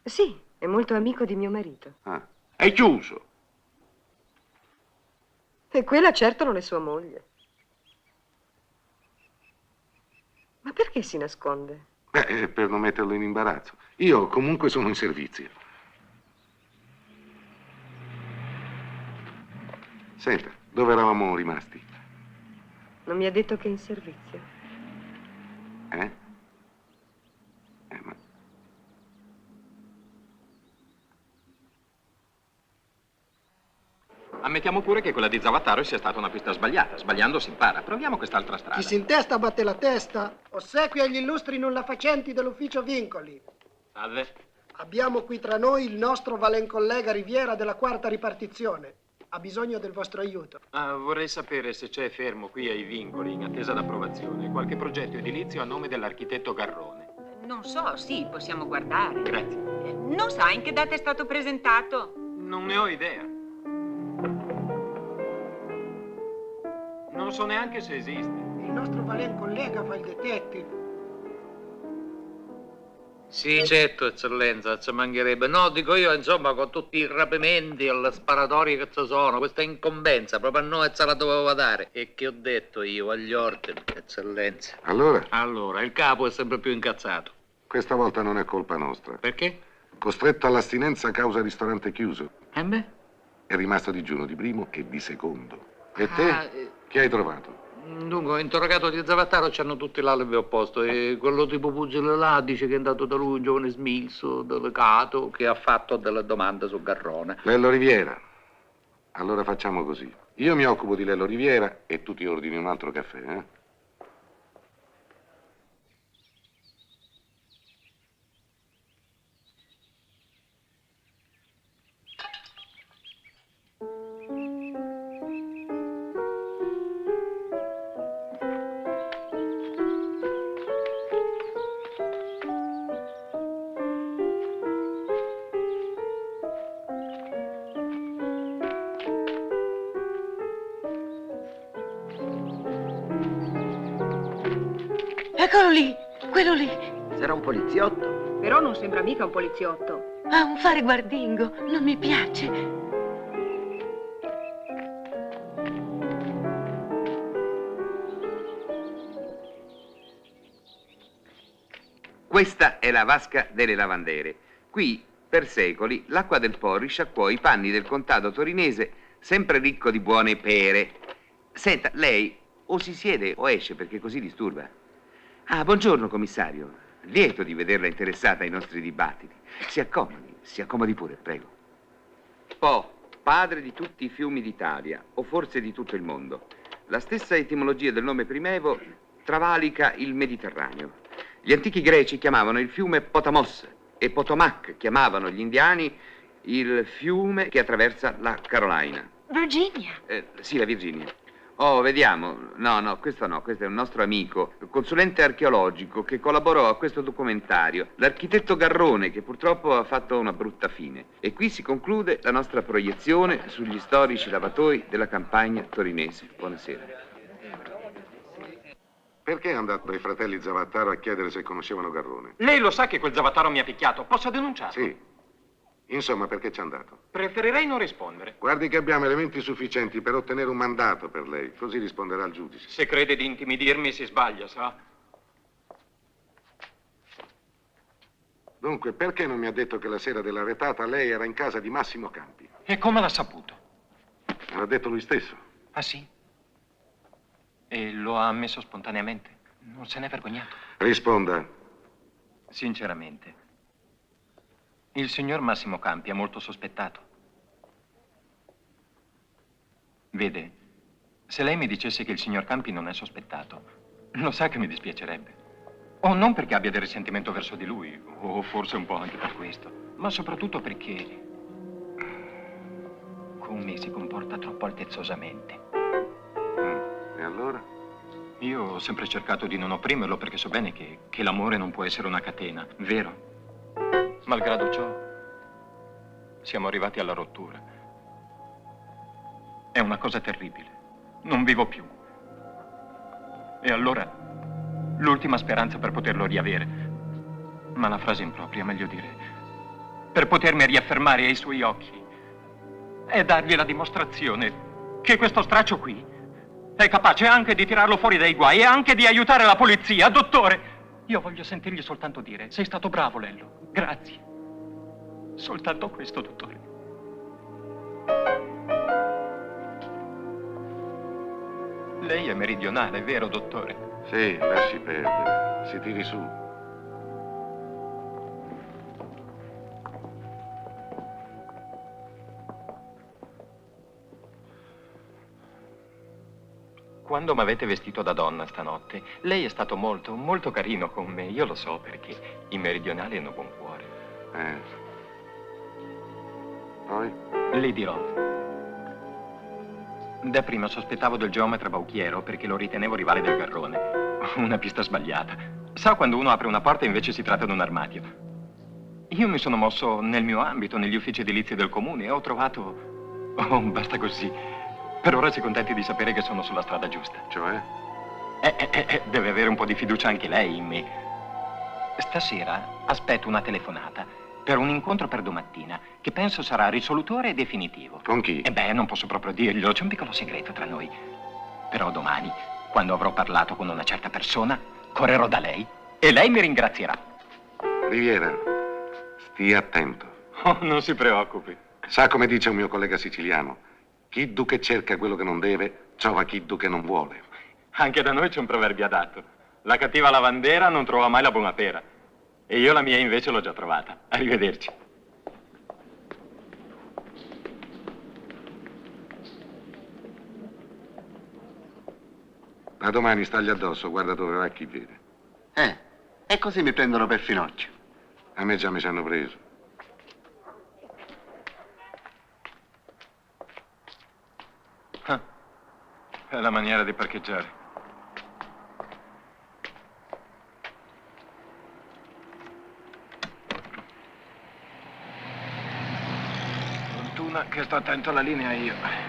B: Sì, è molto amico di mio marito.
P: Ah, è chiuso.
B: E quella certo non è sua moglie. Ma perché si nasconde?
P: Beh, per non metterlo in imbarazzo. Io comunque sono in servizio. Senta, dove eravamo rimasti?
B: Non mi ha detto che è in servizio.
L: Ammettiamo pure che quella di Zavattaro sia stata una pista sbagliata. Sbagliando si impara. Proviamo quest'altra strada.
U: Chi si intesta batte la testa. Ossequio agli illustri nullafacenti dell'ufficio Vincoli.
L: Salve.
U: Abbiamo qui tra noi il nostro valencollega Riviera della quarta ripartizione. Ha bisogno del vostro aiuto.
L: Vorrei sapere se c'è fermo qui ai Vincoli, in attesa d'approvazione, qualche progetto edilizio a nome dell'architetto Garrone.
T: Non so, sì, possiamo guardare.
L: Grazie.
T: Non sa in che data è stato presentato?
L: Non ne ho idea. Non so neanche se esiste.
U: Il nostro valencollega fa il detective.
N: Sì, certo, eccellenza, ci mancherebbe. No, dico io, insomma, con tutti i rapimenti e le sparatorie che ci sono, questa incombenza proprio a noi ce la dovevo dare. E che ho detto io agli ordini, eccellenza?
P: Allora?
N: Allora, il capo è sempre più incazzato.
P: Questa volta non è colpa nostra.
N: Perché?
P: Costretto all'astinenza a causa ristorante chiuso.
N: Beh?
P: È rimasto digiuno di primo e di secondo. E te? Che hai trovato?
N: Dunque, interrogato di Zavattaro c'hanno tutti l'alibi opposto e quello tipo pugile là dice che è andato da lui un giovane smilzo, delicato, che ha fatto delle domande su Garrone.
P: Lello Riviera. Allora facciamo così. Io mi occupo di Lello Riviera e tu ti ordini un altro caffè, eh?
G: Eccolo lì, quello lì.
R: Sarà un poliziotto?
B: Però non sembra mica un poliziotto.
G: Ha un fare guardingo, non mi piace.
I: Questa è la vasca delle lavandere. Qui, per secoli, l'acqua del Po risciacquò i panni del contado torinese, sempre ricco di buone pere. Senta, lei o si siede o esce perché così disturba. Ah, buongiorno, commissario. Lieto di vederla interessata ai nostri dibattiti. Si accomodi pure, prego. Po, padre di tutti i fiumi d'Italia, o forse di tutto il mondo. La stessa etimologia del nome primevo travalica il Mediterraneo. Gli antichi greci chiamavano il fiume Potamos e Potomac chiamavano gli indiani il fiume che attraversa la Carolina.
K: Virginia.
I: Sì, la Virginia. Oh, vediamo. No, questo è un nostro amico, consulente archeologico che collaborò a questo documentario, l'architetto Garrone, che purtroppo ha fatto una brutta fine. E qui si conclude la nostra proiezione sugli storici lavatoi della campagna torinese. Buonasera.
P: Perché è andato ai fratelli Zavattaro a chiedere se conoscevano Garrone?
L: Lei lo sa che quel Zavattaro mi ha picchiato. Posso denunciarlo?
P: Sì. Insomma, perché c'è andato?
L: Preferirei non rispondere.
P: Guardi che abbiamo elementi sufficienti per ottenere un mandato per lei, così risponderà al giudice.
L: Se crede di intimidirmi si sbaglia, sa?
P: Dunque, perché non mi ha detto che la sera della retata lei era in casa di Massimo Campi?
L: E come l'ha saputo?
P: Me l'ha detto lui stesso.
L: Ah, sì? E lo ha ammesso spontaneamente? Non se n'è vergognato?
P: Risponda.
L: Sinceramente, il signor Massimo Campi è molto sospettato. Vede, se lei mi dicesse che il signor Campi non è sospettato, lo sa che mi dispiacerebbe. O non perché abbia del risentimento verso di lui, o forse un po' anche per questo, ma soprattutto perché con me si comporta troppo altezzosamente.
P: E allora?
L: Io ho sempre cercato di non opprimerlo perché so bene che l'amore non può essere una catena, vero? Malgrado ciò, siamo arrivati alla rottura. È una cosa terribile. Non vivo più. E allora, l'ultima speranza per poterlo riavere, ma la frase impropria, meglio dire, per potermi riaffermare ai suoi occhi, è dargli la dimostrazione che questo straccio qui è capace anche di tirarlo fuori dai guai e anche di aiutare la polizia. Dottore, io voglio sentirgli soltanto dire: sei stato bravo, Lello. Grazie. Soltanto questo, dottore. Lei è meridionale, vero, dottore?
P: Sì, lasci perdere. Si tiri su.
L: quando mi avete vestito da donna stanotte, lei è stato molto, molto carino con me. Io lo so perché i meridionali hanno buon cuore.
P: Poi?
L: Le dirò. Da prima sospettavo del geometra Bauchiero perché lo ritenevo rivale del Garrone. Una pista sbagliata. Sa quando uno apre una porta e invece si tratta di un armadio. Io mi sono mosso nel mio ambito, negli uffici edilizi del comune, e ho trovato... Oh, basta così. Per ora si contenti di sapere che sono sulla strada giusta.
P: Cioè?
L: Deve avere un po' di fiducia anche lei in me. Stasera aspetto una telefonata per un incontro per domattina che penso sarà risolutore e definitivo.
P: Con chi?
L: Non posso proprio dirglielo, c'è un piccolo segreto tra noi. Però domani, quando avrò parlato con una certa persona, correrò da lei e lei mi ringrazierà.
P: Riviera, stia attento.
L: Oh, non si preoccupi.
P: Sa come dice un mio collega siciliano? Chi du che cerca quello che non deve, trova chi du che non vuole.
L: Anche da noi c'è un proverbio adatto. La cattiva lavandera non trova mai la buona pera. E io la mia invece l'ho già trovata. Arrivederci.
P: Da domani stagli addosso, guarda dove va chi vede.
A: E così mi prendono per finocchio.
P: A me già mi ci hanno preso.
L: È la maniera di parcheggiare. Fortuna che sto attento alla linea io.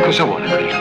P: Cosa vuole quello?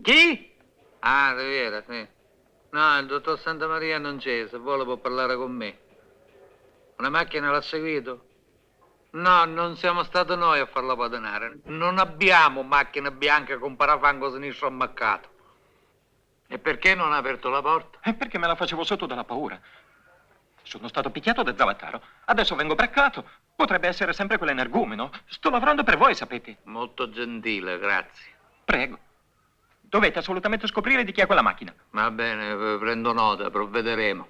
N: Chi? Ah, Riviera, sì. No, il dottor Santamaria non c'è, se vuole può parlare con me. Una macchina l'ha seguito? No, non siamo stati noi a farla padronare. Non abbiamo macchina bianca con parafango sinistro ammaccato. E perché non ha aperto la porta?
L: Perché me la facevo sotto dalla paura. Sono stato picchiato da Zavattaro. Adesso vengo braccato. Potrebbe essere sempre quell'energumeno. Sto lavorando per voi, sapete.
N: Molto gentile, grazie.
L: Prego. Dovete assolutamente scoprire di chi è quella macchina.
N: Va bene, prendo nota, provvederemo.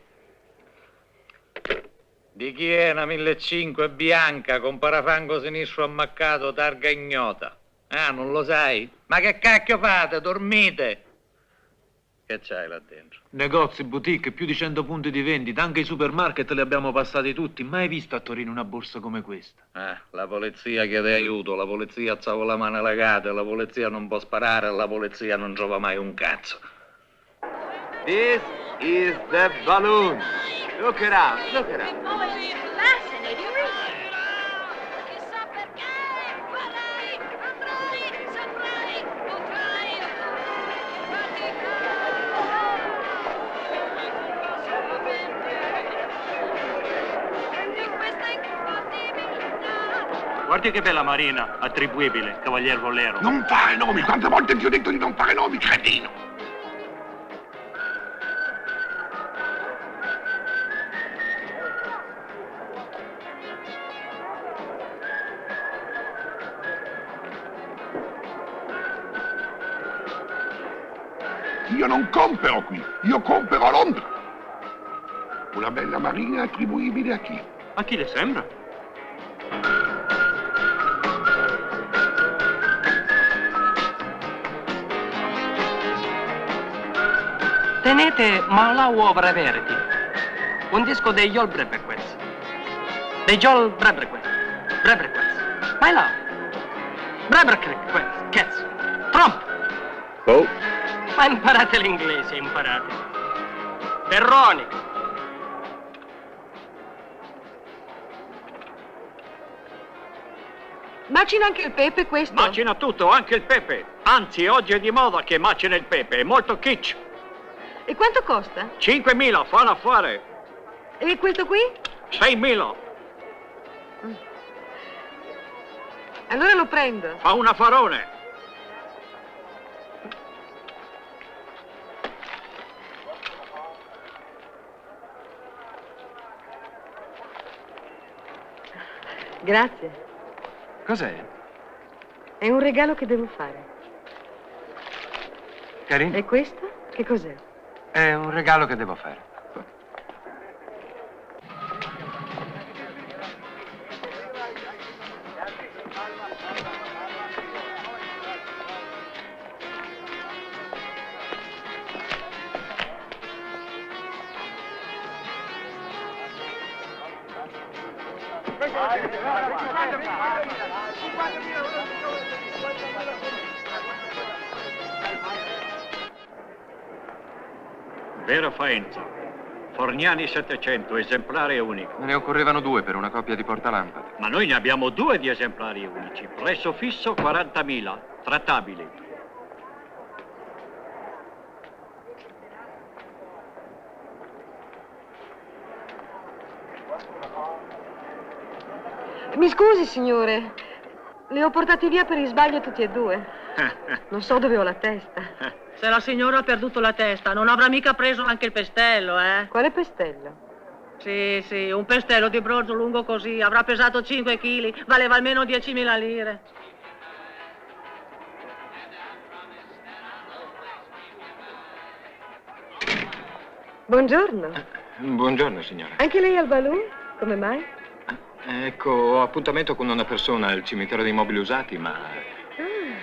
N: Di chi è una 1500 bianca con parafango sinistro ammaccato, targa ignota? Ah, non lo sai? Ma che cacchio fate? Dormite? Che c'hai là dentro?
V: Negozi, boutique, più di 100 punti di vendita, anche i supermarket li abbiamo passati tutti. Mai visto a Torino una borsa come questa?
N: La polizia chiede aiuto, la polizia c'ha la mano legata, la polizia non può sparare, la polizia non trova mai un cazzo.
I: This is the balloon. Look it out, look it out.
K: Fascinating reading.
E: Guardi che bella marina, attribuibile, Cavalier Volero.
C: Non fare nomi, quante volte ti ho detto di non fare nomi, cretino? Io non compero qui, io compero a Londra. Una bella marina attribuibile a chi?
E: A chi le sembra?
O: Tenete Malau Breverity, un disco degli All Brebequets. Degli All Brebequets. My love. Brebequets. Trump.
V: Oh.
O: Ma imparate l'inglese, imparate. Terroni.
B: Macina anche il pepe questo?
E: Macina tutto, anche il pepe. Anzi, oggi è di moda che macina il pepe, è molto kitsch.
B: E quanto costa?
E: 5.000, fa l'affare.
B: E questo qui?
E: 6.000.
B: Allora lo prendo.
E: Fa un affarone.
B: Grazie.
L: Cos'è?
B: È un regalo che devo fare.
L: Carino?
B: E questo? Che cos'è?
L: È un regalo che devo fare.
E: Vera Faenza. Forniani 700, esemplare unico.
S: Me ne occorrevano 2 per una coppia di portalampade.
E: Ma noi ne abbiamo 2 di esemplari unici. Prezzo fisso 40.000, trattabili.
B: Mi scusi, signore. Li ho portati via per sbaglio tutti e due. Non so dove ho la testa.
Q: Se la signora ha perduto la testa, non avrà mica preso anche il pestello, eh?
B: Quale pestello?
Q: Sì, un pestello di bronzo lungo così, avrà pesato 5 kg, valeva almeno 10.000 lire.
B: Buongiorno.
L: Buongiorno, signora.
B: Anche lei al balloon? Come mai?
L: Ecco, ho appuntamento con una persona al cimitero dei mobili usati, ma...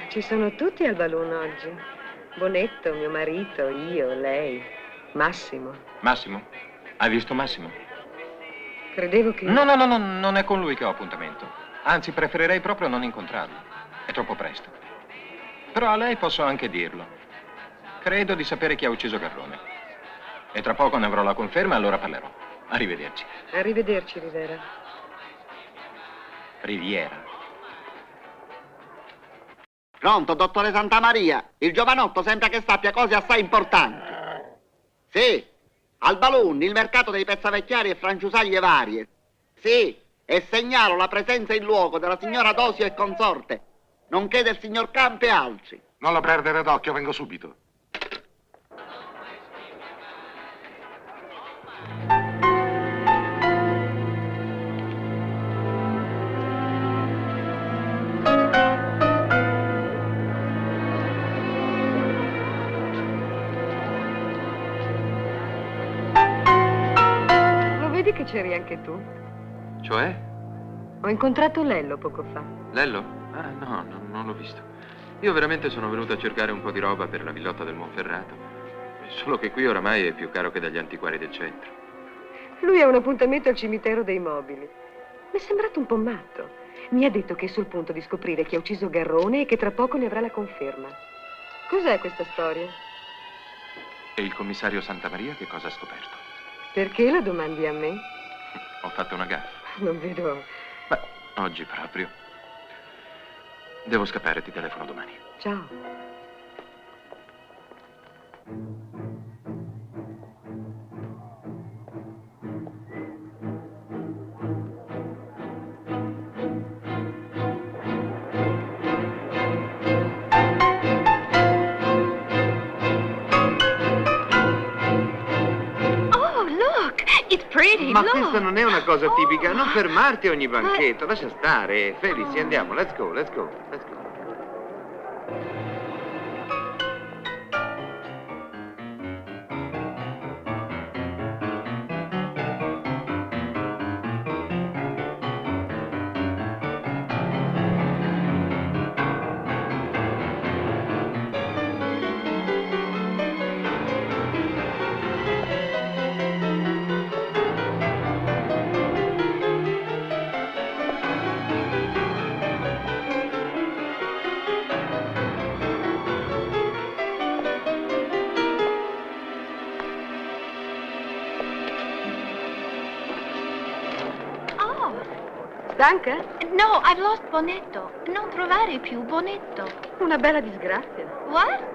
B: Ci sono tutti al balloon oggi. Bonetto, mio marito, io, lei, Massimo.
L: Massimo? Hai visto Massimo?
B: Credevo che...
L: No, non è con lui che ho appuntamento. Anzi, preferirei proprio non incontrarlo. È troppo presto. Però a lei posso anche dirlo. Credo di sapere chi ha ucciso Garrone. E tra poco ne avrò la conferma e allora parlerò. Arrivederci.
B: Arrivederci, Rivera.
L: Riviera.
A: Pronto, dottore Santamaria? Il giovanotto sembra che sappia cose assai importanti. Sì, al Balloon, il mercato dei pezzavecchiari e franciusaglie varie. Sì, e segnalo la presenza in luogo della signora Dosio e consorte, nonché del signor Campi e altri.
P: Non la perdere d'occhio, vengo subito.
B: Lo vedi che c'eri anche tu?
S: Cioè?
B: Ho incontrato Lello poco fa.
S: Lello? Ah, no, non l'ho visto. Io veramente sono venuto a cercare un po' di roba per la villotta del Monferrato. Solo che qui oramai è più caro che dagli antiquari del centro.
B: Lui ha un appuntamento al cimitero dei mobili. Mi è sembrato un po' matto. Mi ha detto che è sul punto di scoprire chi ha ucciso Garrone e che tra poco ne avrà la conferma. Cos'è questa storia?
S: E il commissario Santamaria che cosa ha scoperto?
B: Perché la domandi a me?
S: Ho fatto una gaffa.
B: Non vedo.
S: Beh, oggi proprio. Devo scappare, ti telefono domani.
B: Ciao.
I: Ma questa non è una cosa tipica, non fermarti a ogni banchetto, lascia stare. Felici, andiamo, let's go, let's go, let's go.
B: Stanca?
D: No, I've lost Bonetto. Non trovare più Bonetto.
B: Una bella disgrazia.
D: What?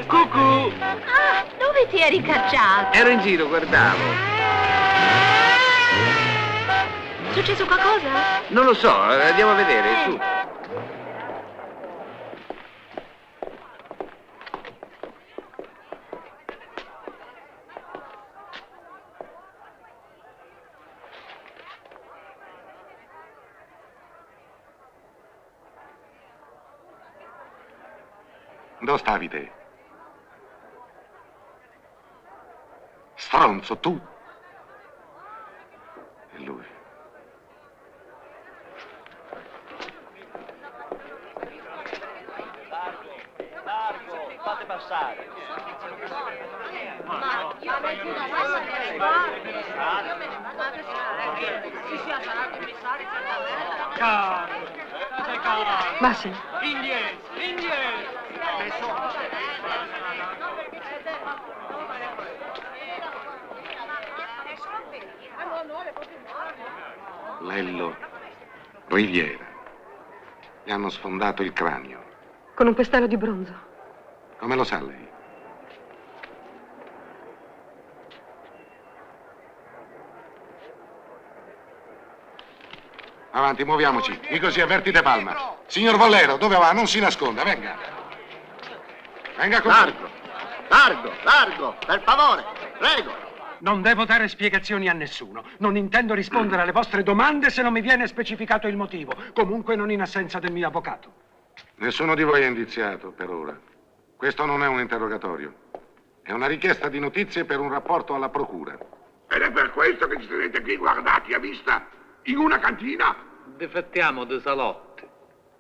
I: Cucù!
D: Ah, dove ti eri cacciato?
I: Ero in giro, guardavo.
D: È successo qualcosa?
I: Non lo so, andiamo a vedere, su.
P: Dove stavi te? Stronzo, tu! E lui?
E: Largo, fate passare.
B: Massimo.
O: Indietro, indietro.
P: Lello Riviera. Gli hanno sfondato il cranio.
B: Con un pestello di bronzo.
P: Come lo sa lei? Avanti, muoviamoci. Di così avvertite Palma. Signor Vollero, dove va? Non si nasconda, venga. Venga con
A: Largo, largo, largo, per favore, prego.
H: Non devo dare spiegazioni a nessuno. Non intendo rispondere alle vostre domande se non mi viene specificato il motivo. Comunque non in assenza del mio avvocato.
P: Nessuno di voi è indiziato, per ora. Questo non è un interrogatorio. È una richiesta di notizie per un rapporto alla procura.
C: Ed è per questo che ci tenete qui guardati a vista? In una cantina?
N: Difettiamo dei salotti.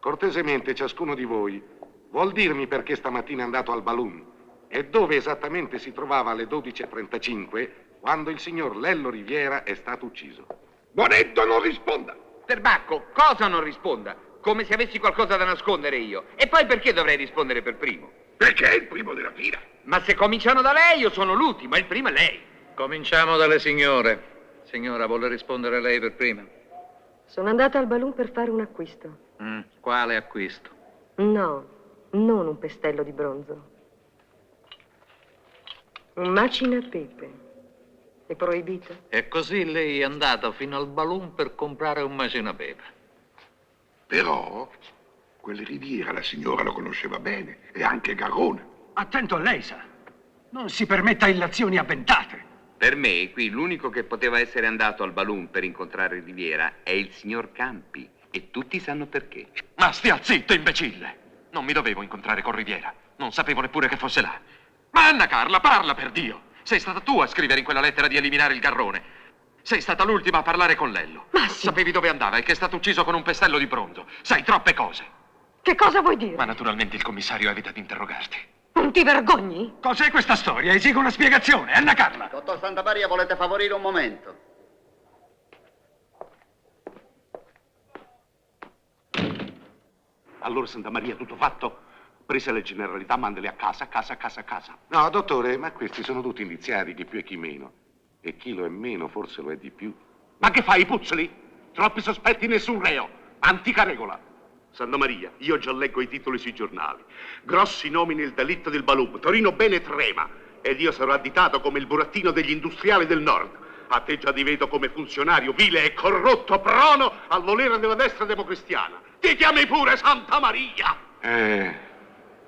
P: Cortesemente, ciascuno di voi vuol dirmi perché stamattina è andato al Balloon e dove esattamente si trovava alle 12:35 quando il signor Lello Riviera è stato ucciso.
C: Bonetto, non risponda!
I: Perbacco, cosa non risponda? Come se avessi qualcosa da nascondere io. E poi perché dovrei rispondere per primo?
C: Perché è il primo della fila.
I: Ma se cominciano da lei, io sono l'ultimo, il primo è lei.
N: Cominciamo dalle signore. Signora, vuole rispondere lei per prima?
B: Sono andata al Balloon per fare un acquisto.
N: Quale acquisto?
B: No, non un pestello di bronzo. Un macinapepe. È proibito?
N: E così lei è andata fino al Balloon per comprare un macinapepe.
C: Però quel Riviera la signora lo conosceva bene e anche Garrone.
H: Attento a lei, sa. Non si permetta illazioni avventate.
I: Per me, qui, l'unico che poteva essere andato al Balloon per incontrare Riviera è il signor Campi. E tutti sanno perché.
F: Ma stia zitto, imbecille! Non mi dovevo incontrare con Riviera. Non sapevo neppure che fosse là. Ma Anna Carla, parla per Dio! Sei stata tu a scrivere in quella lettera di eliminare il Garrone. Sei stata l'ultima a parlare con Lello. Sapevi dove andava e che è stato ucciso con un pestello di bronzo. Sai troppe cose.
B: Che cosa vuoi dire?
F: Ma naturalmente il commissario evita di interrogarti.
B: Non ti vergogni?
H: Cos'è questa storia? Esigo una spiegazione, Anna Carla.
A: Dottor Santamaria, volete favorire un momento?
J: Allora, Santamaria, tutto fatto? Prese le generalità, mandali a casa.
P: No, dottore, ma questi sono tutti indiziati, chi più e chi meno. E chi lo è meno forse lo è di più.
J: Ma che fai, puzzoli? Troppi sospetti, nessun reo. Antica regola. Santamaria, io già leggo i titoli sui giornali. Grossi nomi nel delitto del Balloon. Torino bene trema. Ed io sarò additato come il burattino degli industriali del nord. A te già ti vedo come funzionario vile e corrotto, prono al volere della destra democristiana. Ti chiami pure Santamaria!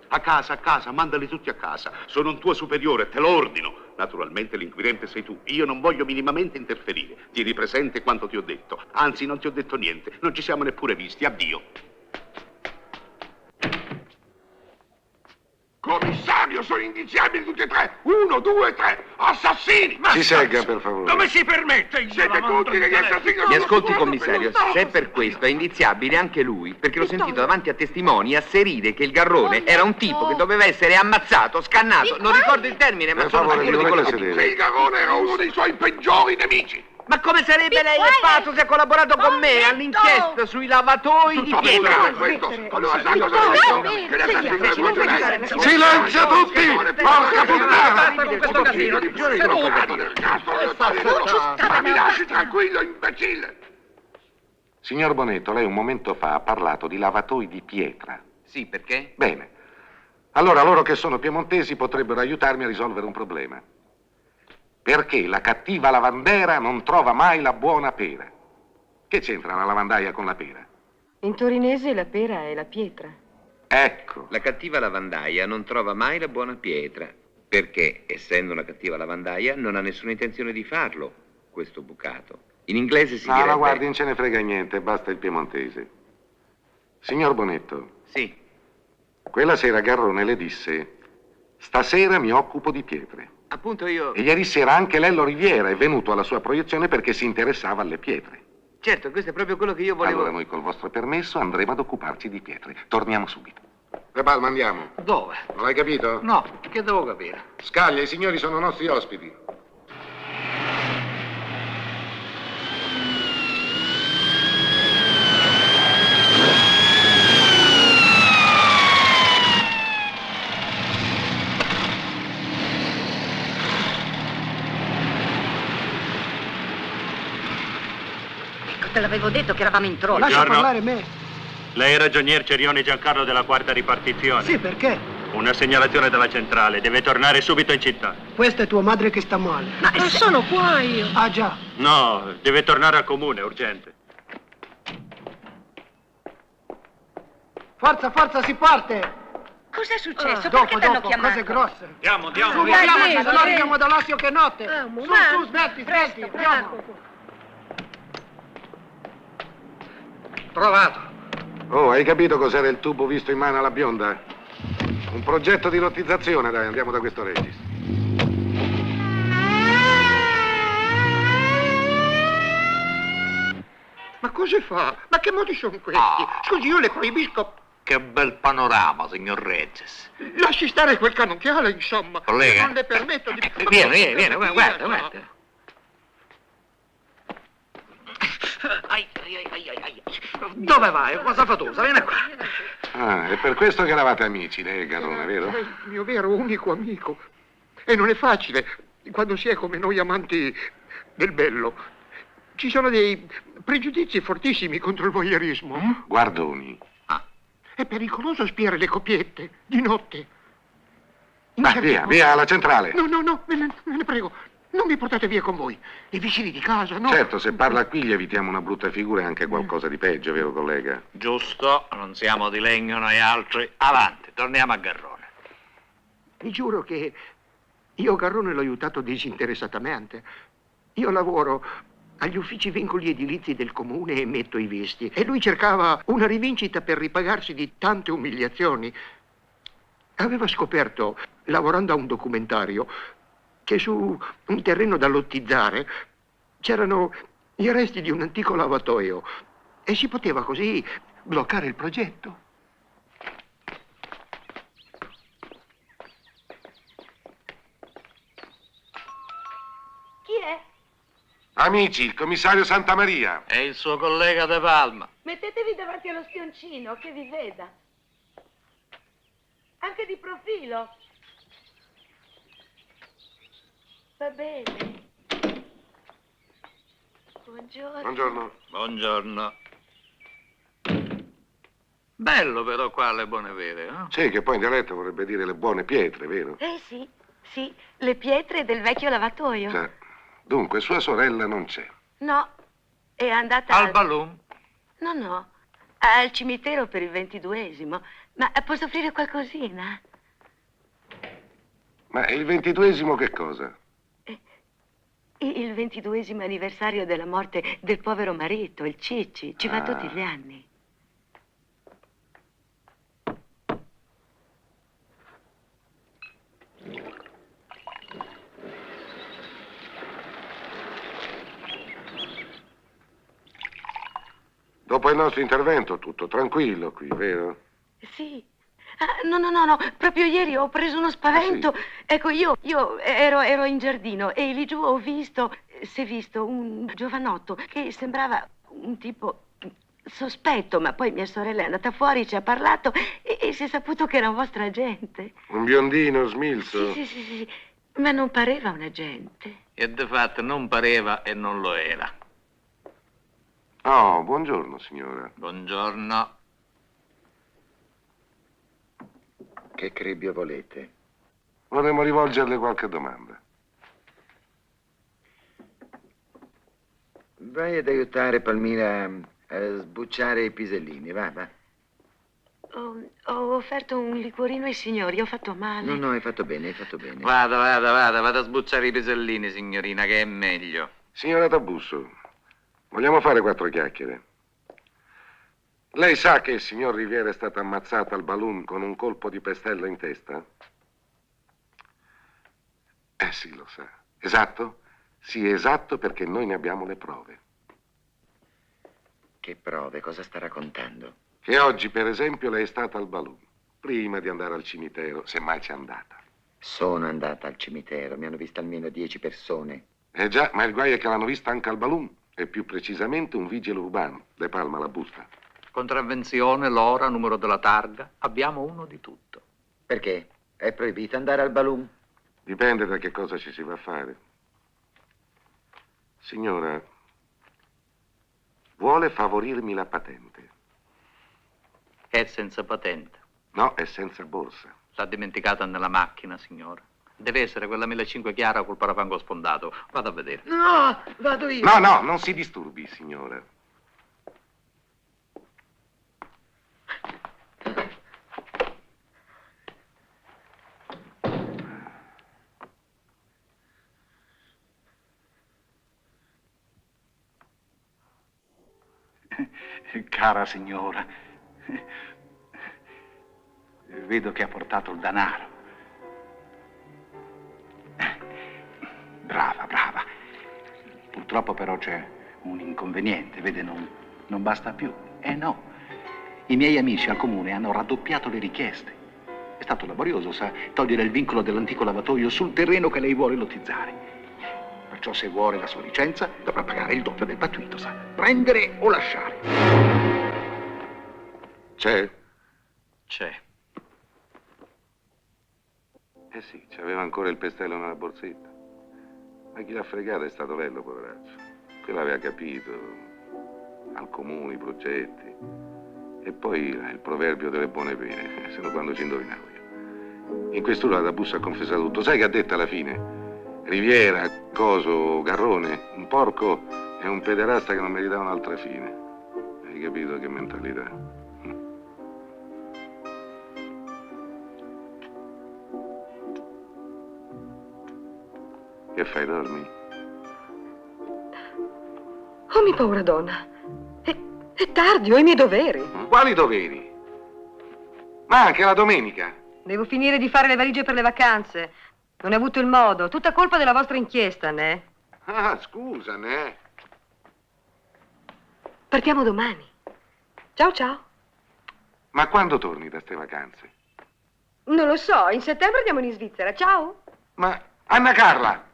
J: A casa, mandali tutti a casa. Sono un tuo superiore, te lo ordino. Naturalmente l'inquirente sei tu. Io non voglio minimamente interferire. Tieni presente quanto ti ho detto. Anzi, non ti ho detto niente. Non ci siamo neppure visti. Addio.
C: Commissario, sono indiziabili tutti e tre. 1, 2, 3. Assassini!
P: Si segga, per favore.
C: Come si permette? Siete tutti degli assassini!
I: Mi ascolti, commissario, se per questo è indiziabile anche lui, perché l'ho sentito davanti a testimoni asserire che il Garrone era un tipo che doveva essere ammazzato, scannato, non ricordo il termine, ma
P: Per
I: sono
P: favore,
I: sicuro di quello che
P: sedere.
I: dico.
C: Il Garrone era uno dei suoi peggiori nemici.
I: Ma come sarebbe lei è pazzo se ha collaborato con me all'inchiesta sui lavatoi di pietra?
P: Silenzio tutti! Porca puttana!
C: Mi lasci tranquillo, imbecille!
P: Signor Bonetto, lei un momento fa ha parlato di lavatoi di pietra.
I: Sì, perché?
P: Bene. Allora loro che sono piemontesi potrebbero aiutarmi a risolvere un problema. Perché la cattiva lavandera non trova mai la buona pera? Che c'entra la lavandaia con la pera?
B: In torinese la pera è la pietra.
P: Ecco.
I: La cattiva lavandaia non trova mai la buona pietra, perché, essendo una cattiva lavandaia, non ha nessuna intenzione di farlo, questo bucato. In inglese si direbbe...
P: No, guardi, non ce ne frega niente, basta il piemontese. Signor Bonetto.
I: Sì.
P: Quella sera Garrone le disse: stasera mi occupo di pietre.
I: Appunto io...
P: E ieri sera anche Lello Riviera è venuto alla sua proiezione perché si interessava alle pietre.
I: Certo, questo è proprio quello che io volevo...
P: Allora noi col vostro permesso andremo ad occuparci di pietre. Torniamo subito. De Palma, andiamo.
N: Dove?
P: Non l'hai capito?
N: No, che devo capire?
P: Scaglia, i signori sono nostri ospiti.
K: te l'avevo detto che eravamo in trollo.
U: Lascia parlare me.
E: Lei è ragionier Cerione Giancarlo della quarta ripartizione.
U: Sì, perché?
E: Una segnalazione dalla centrale, deve tornare subito in città.
U: Questa è tua madre che sta male.
Q: Ma sono qua io.
U: Ah, già.
E: No, deve tornare al comune, urgente.
U: Forza, forza, si parte!
K: Cos'è successo?
U: Dopo,
K: Perché t'hanno chiamato?
U: cose grosse.
E: Andiamo.
U: Su, muoviamoci, se no arriviamo dall'Ossio che notte. Su, smetti, andiamo.
P: Trovato. Oh, hai capito cos'era il tubo visto in mano alla bionda? Un progetto di lottizzazione, dai, andiamo da questo Regis.
M: Ma cosa fa? Ma che modi sono questi? Scusi, io le proibisco.
N: Che bel panorama, signor Regis.
M: Lasci stare quel cannocchiale, insomma.
N: Collega.
M: Non le permetto di...
N: Vieni, guarda. Dove vai? Cosa fatosa? Vieni qua.
P: Ah, è per questo che eravate amici, lei e Garrone, vero?
M: È il mio vero unico amico. E non è facile quando si è come noi amanti del bello. Ci sono dei pregiudizi fortissimi contro il voyeurismo.
P: Guardoni.
M: È pericoloso spiare le coppiette di notte.
P: Vai, via, alla centrale.
M: No, me ne prego. Non mi portate via con voi. I vicini di casa, no?
P: Certo, se parla qui gli evitiamo una brutta figura e anche qualcosa di peggio, vero collega?
N: Giusto, non siamo di legno noi altri. Avanti, torniamo a Garrone.
M: Vi giuro che io Garrone l'ho aiutato disinteressatamente. Io lavoro agli uffici vincoli edilizi del comune e metto i visti. E lui cercava una rivincita per ripagarsi di tante umiliazioni. Aveva scoperto, lavorando a un documentario, che su un terreno da lottizzare c'erano i resti di un antico lavatoio e si poteva così bloccare il progetto.
K: Chi è?
P: Amici, il commissario Santamaria.
N: È il suo collega De Palma.
K: Mettetevi davanti allo spioncino che vi veda. Anche di profilo. Va bene. Buongiorno.
N: Buongiorno. Bello però qua le buone vere, no?
P: Sì, che poi in dialetto vorrebbe dire le buone pietre, vero?
K: Sì, le pietre del vecchio lavatoio.
P: Sì. Dunque, sua sorella non c'è.
K: No, è andata
N: al balloon?
K: No, al cimitero per il 22esimo. Ma posso offrire qualcosina?
P: Ma il 22esimo che cosa?
K: Il 22esimo anniversario della morte del povero marito, il Cicci. Ci va tutti gli anni.
P: Dopo il nostro intervento tutto tranquillo qui, vero?
K: Sì. No, proprio ieri ho preso uno spavento.
P: Sì.
K: Ecco, io ero in giardino e lì giù ho visto, si è visto un giovanotto che sembrava un tipo sospetto, ma poi mia sorella è andata fuori, ci ha parlato e si è saputo che era un vostro agente.
P: Un biondino smilzo?
K: Sì, ma non pareva un agente.
N: E di fatto non pareva e non lo era.
P: Oh, buongiorno, signora.
N: Buongiorno.
R: Che cribbio volete?
P: Vorremmo rivolgerle qualche domanda.
R: Vai ad aiutare Palmira a sbucciare i pisellini, va.
K: Ho offerto un liquorino ai signori, ho fatto male.
R: No, hai fatto bene.
N: Vada a sbucciare i pisellini, signorina, che è meglio.
P: Signora Tabusso, vogliamo fare 4 chiacchiere? Lei sa che il signor Riviera è stato ammazzato al balloon con un colpo di pestello in testa? Sì, lo sa. Esatto? Sì, esatto, perché noi ne abbiamo le prove.
R: Che prove? Cosa sta raccontando?
P: Che oggi, per esempio, lei è stata al balloon, prima di andare al cimitero, se mai c'è andata.
R: Sono andata al cimitero, mi hanno vista almeno 10 persone.
P: Già, ma il guaio è che l'hanno vista anche al balloon, e più precisamente un vigile urbano, De Palma la busta.
N: Contravvenzione, l'ora, numero della targa, abbiamo uno di tutto.
R: Perché? È proibito andare al balloon?
P: Dipende da che cosa ci si va a fare. Signora, Vuole favorirmi la patente.
N: È senza patente.
P: No, è senza borsa.
N: L'ha dimenticata nella macchina, signora. Deve essere quella 1005 chiara col parafango sfondato. Vado a vedere.
U: No, vado io.
P: No, no, non si disturbi, signora.
G: Cara signora, vedo che ha portato il denaro. Brava, brava. Purtroppo però c'è un inconveniente, vede, non basta più. No, i miei amici al comune hanno raddoppiato le richieste. È stato laborioso, sa, togliere il vincolo dell'antico lavatoio sul terreno che lei vuole lotizzare. Perciò se vuole la sua licenza dovrà pagare il doppio del pattuito, sa, prendere o lasciare.
P: C'è?
N: C'è.
P: Eh sì, c'aveva ancora il pestello nella borsetta. Ma chi l'ha fregato è stato Lello, poveraccio. Quello aveva capito. Al comune, i progetti. E poi il proverbio delle buone pene, se no quando ci indovinavo io. In questura la bussa ha confessato tutto. Sai che ha detto alla fine? Riviera, Coso, Garrone, un porco e un pederasta che non meritavano altra fine. Hai capito che mentalità? Che fai, dormi?
B: Oh, mi paura, donna. È tardi, ho i miei doveri.
P: Quali doveri? Ma anche la domenica.
B: Devo finire di fare le valigie per le vacanze. Non hai avuto il modo. Tutta colpa della vostra inchiesta, né?
P: Ah, scusa, né?
B: Partiamo domani. Ciao, ciao.
P: Ma quando torni da ste vacanze?
B: Non lo so, in settembre andiamo in Svizzera. Ciao.
P: Ma, Anna Carla!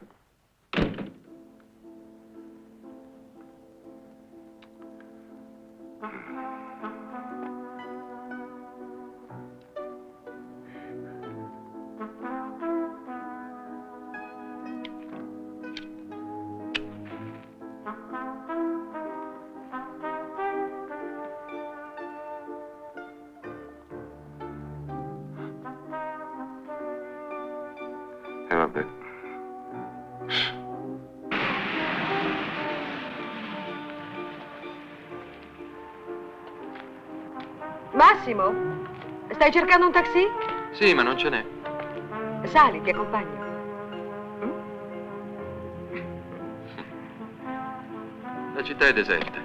P: Vabbè.
B: Massimo, stai cercando un taxi?
S: Sì, ma non ce n'è.
B: Sali, ti accompagno.
S: La città è deserta.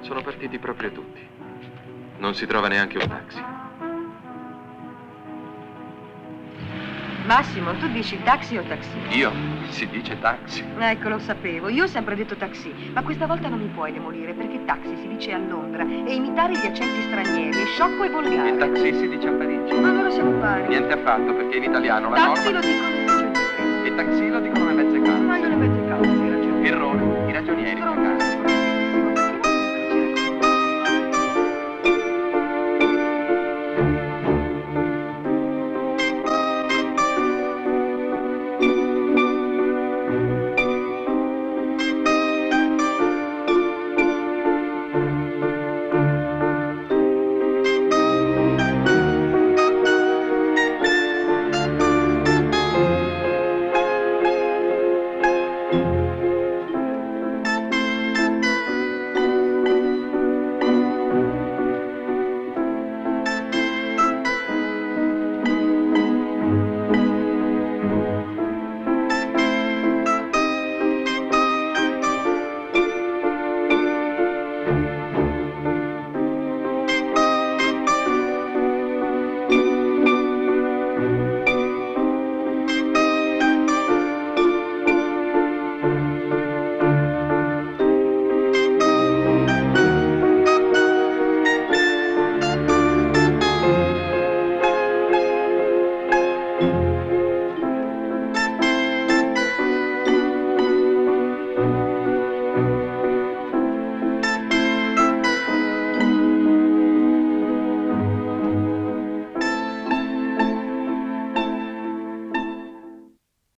S: Sono partiti proprio tutti. Non si trova neanche un taxi.
B: Massimo, tu dici taxi o taxi?
S: Io? Si dice taxi.
B: Ecco, lo sapevo. Io ho sempre detto taxi, ma questa volta non mi puoi demolire, perché taxi si dice a Londra e imitare gli accenti stranieri è sciocco e volgare.
S: Il taxi si dice a Parigi.
B: Ma allora siamo pari.
S: Niente affatto, perché in italiano la
B: Taxi
S: norma...
B: lo dicono i
S: Il taxi lo dicono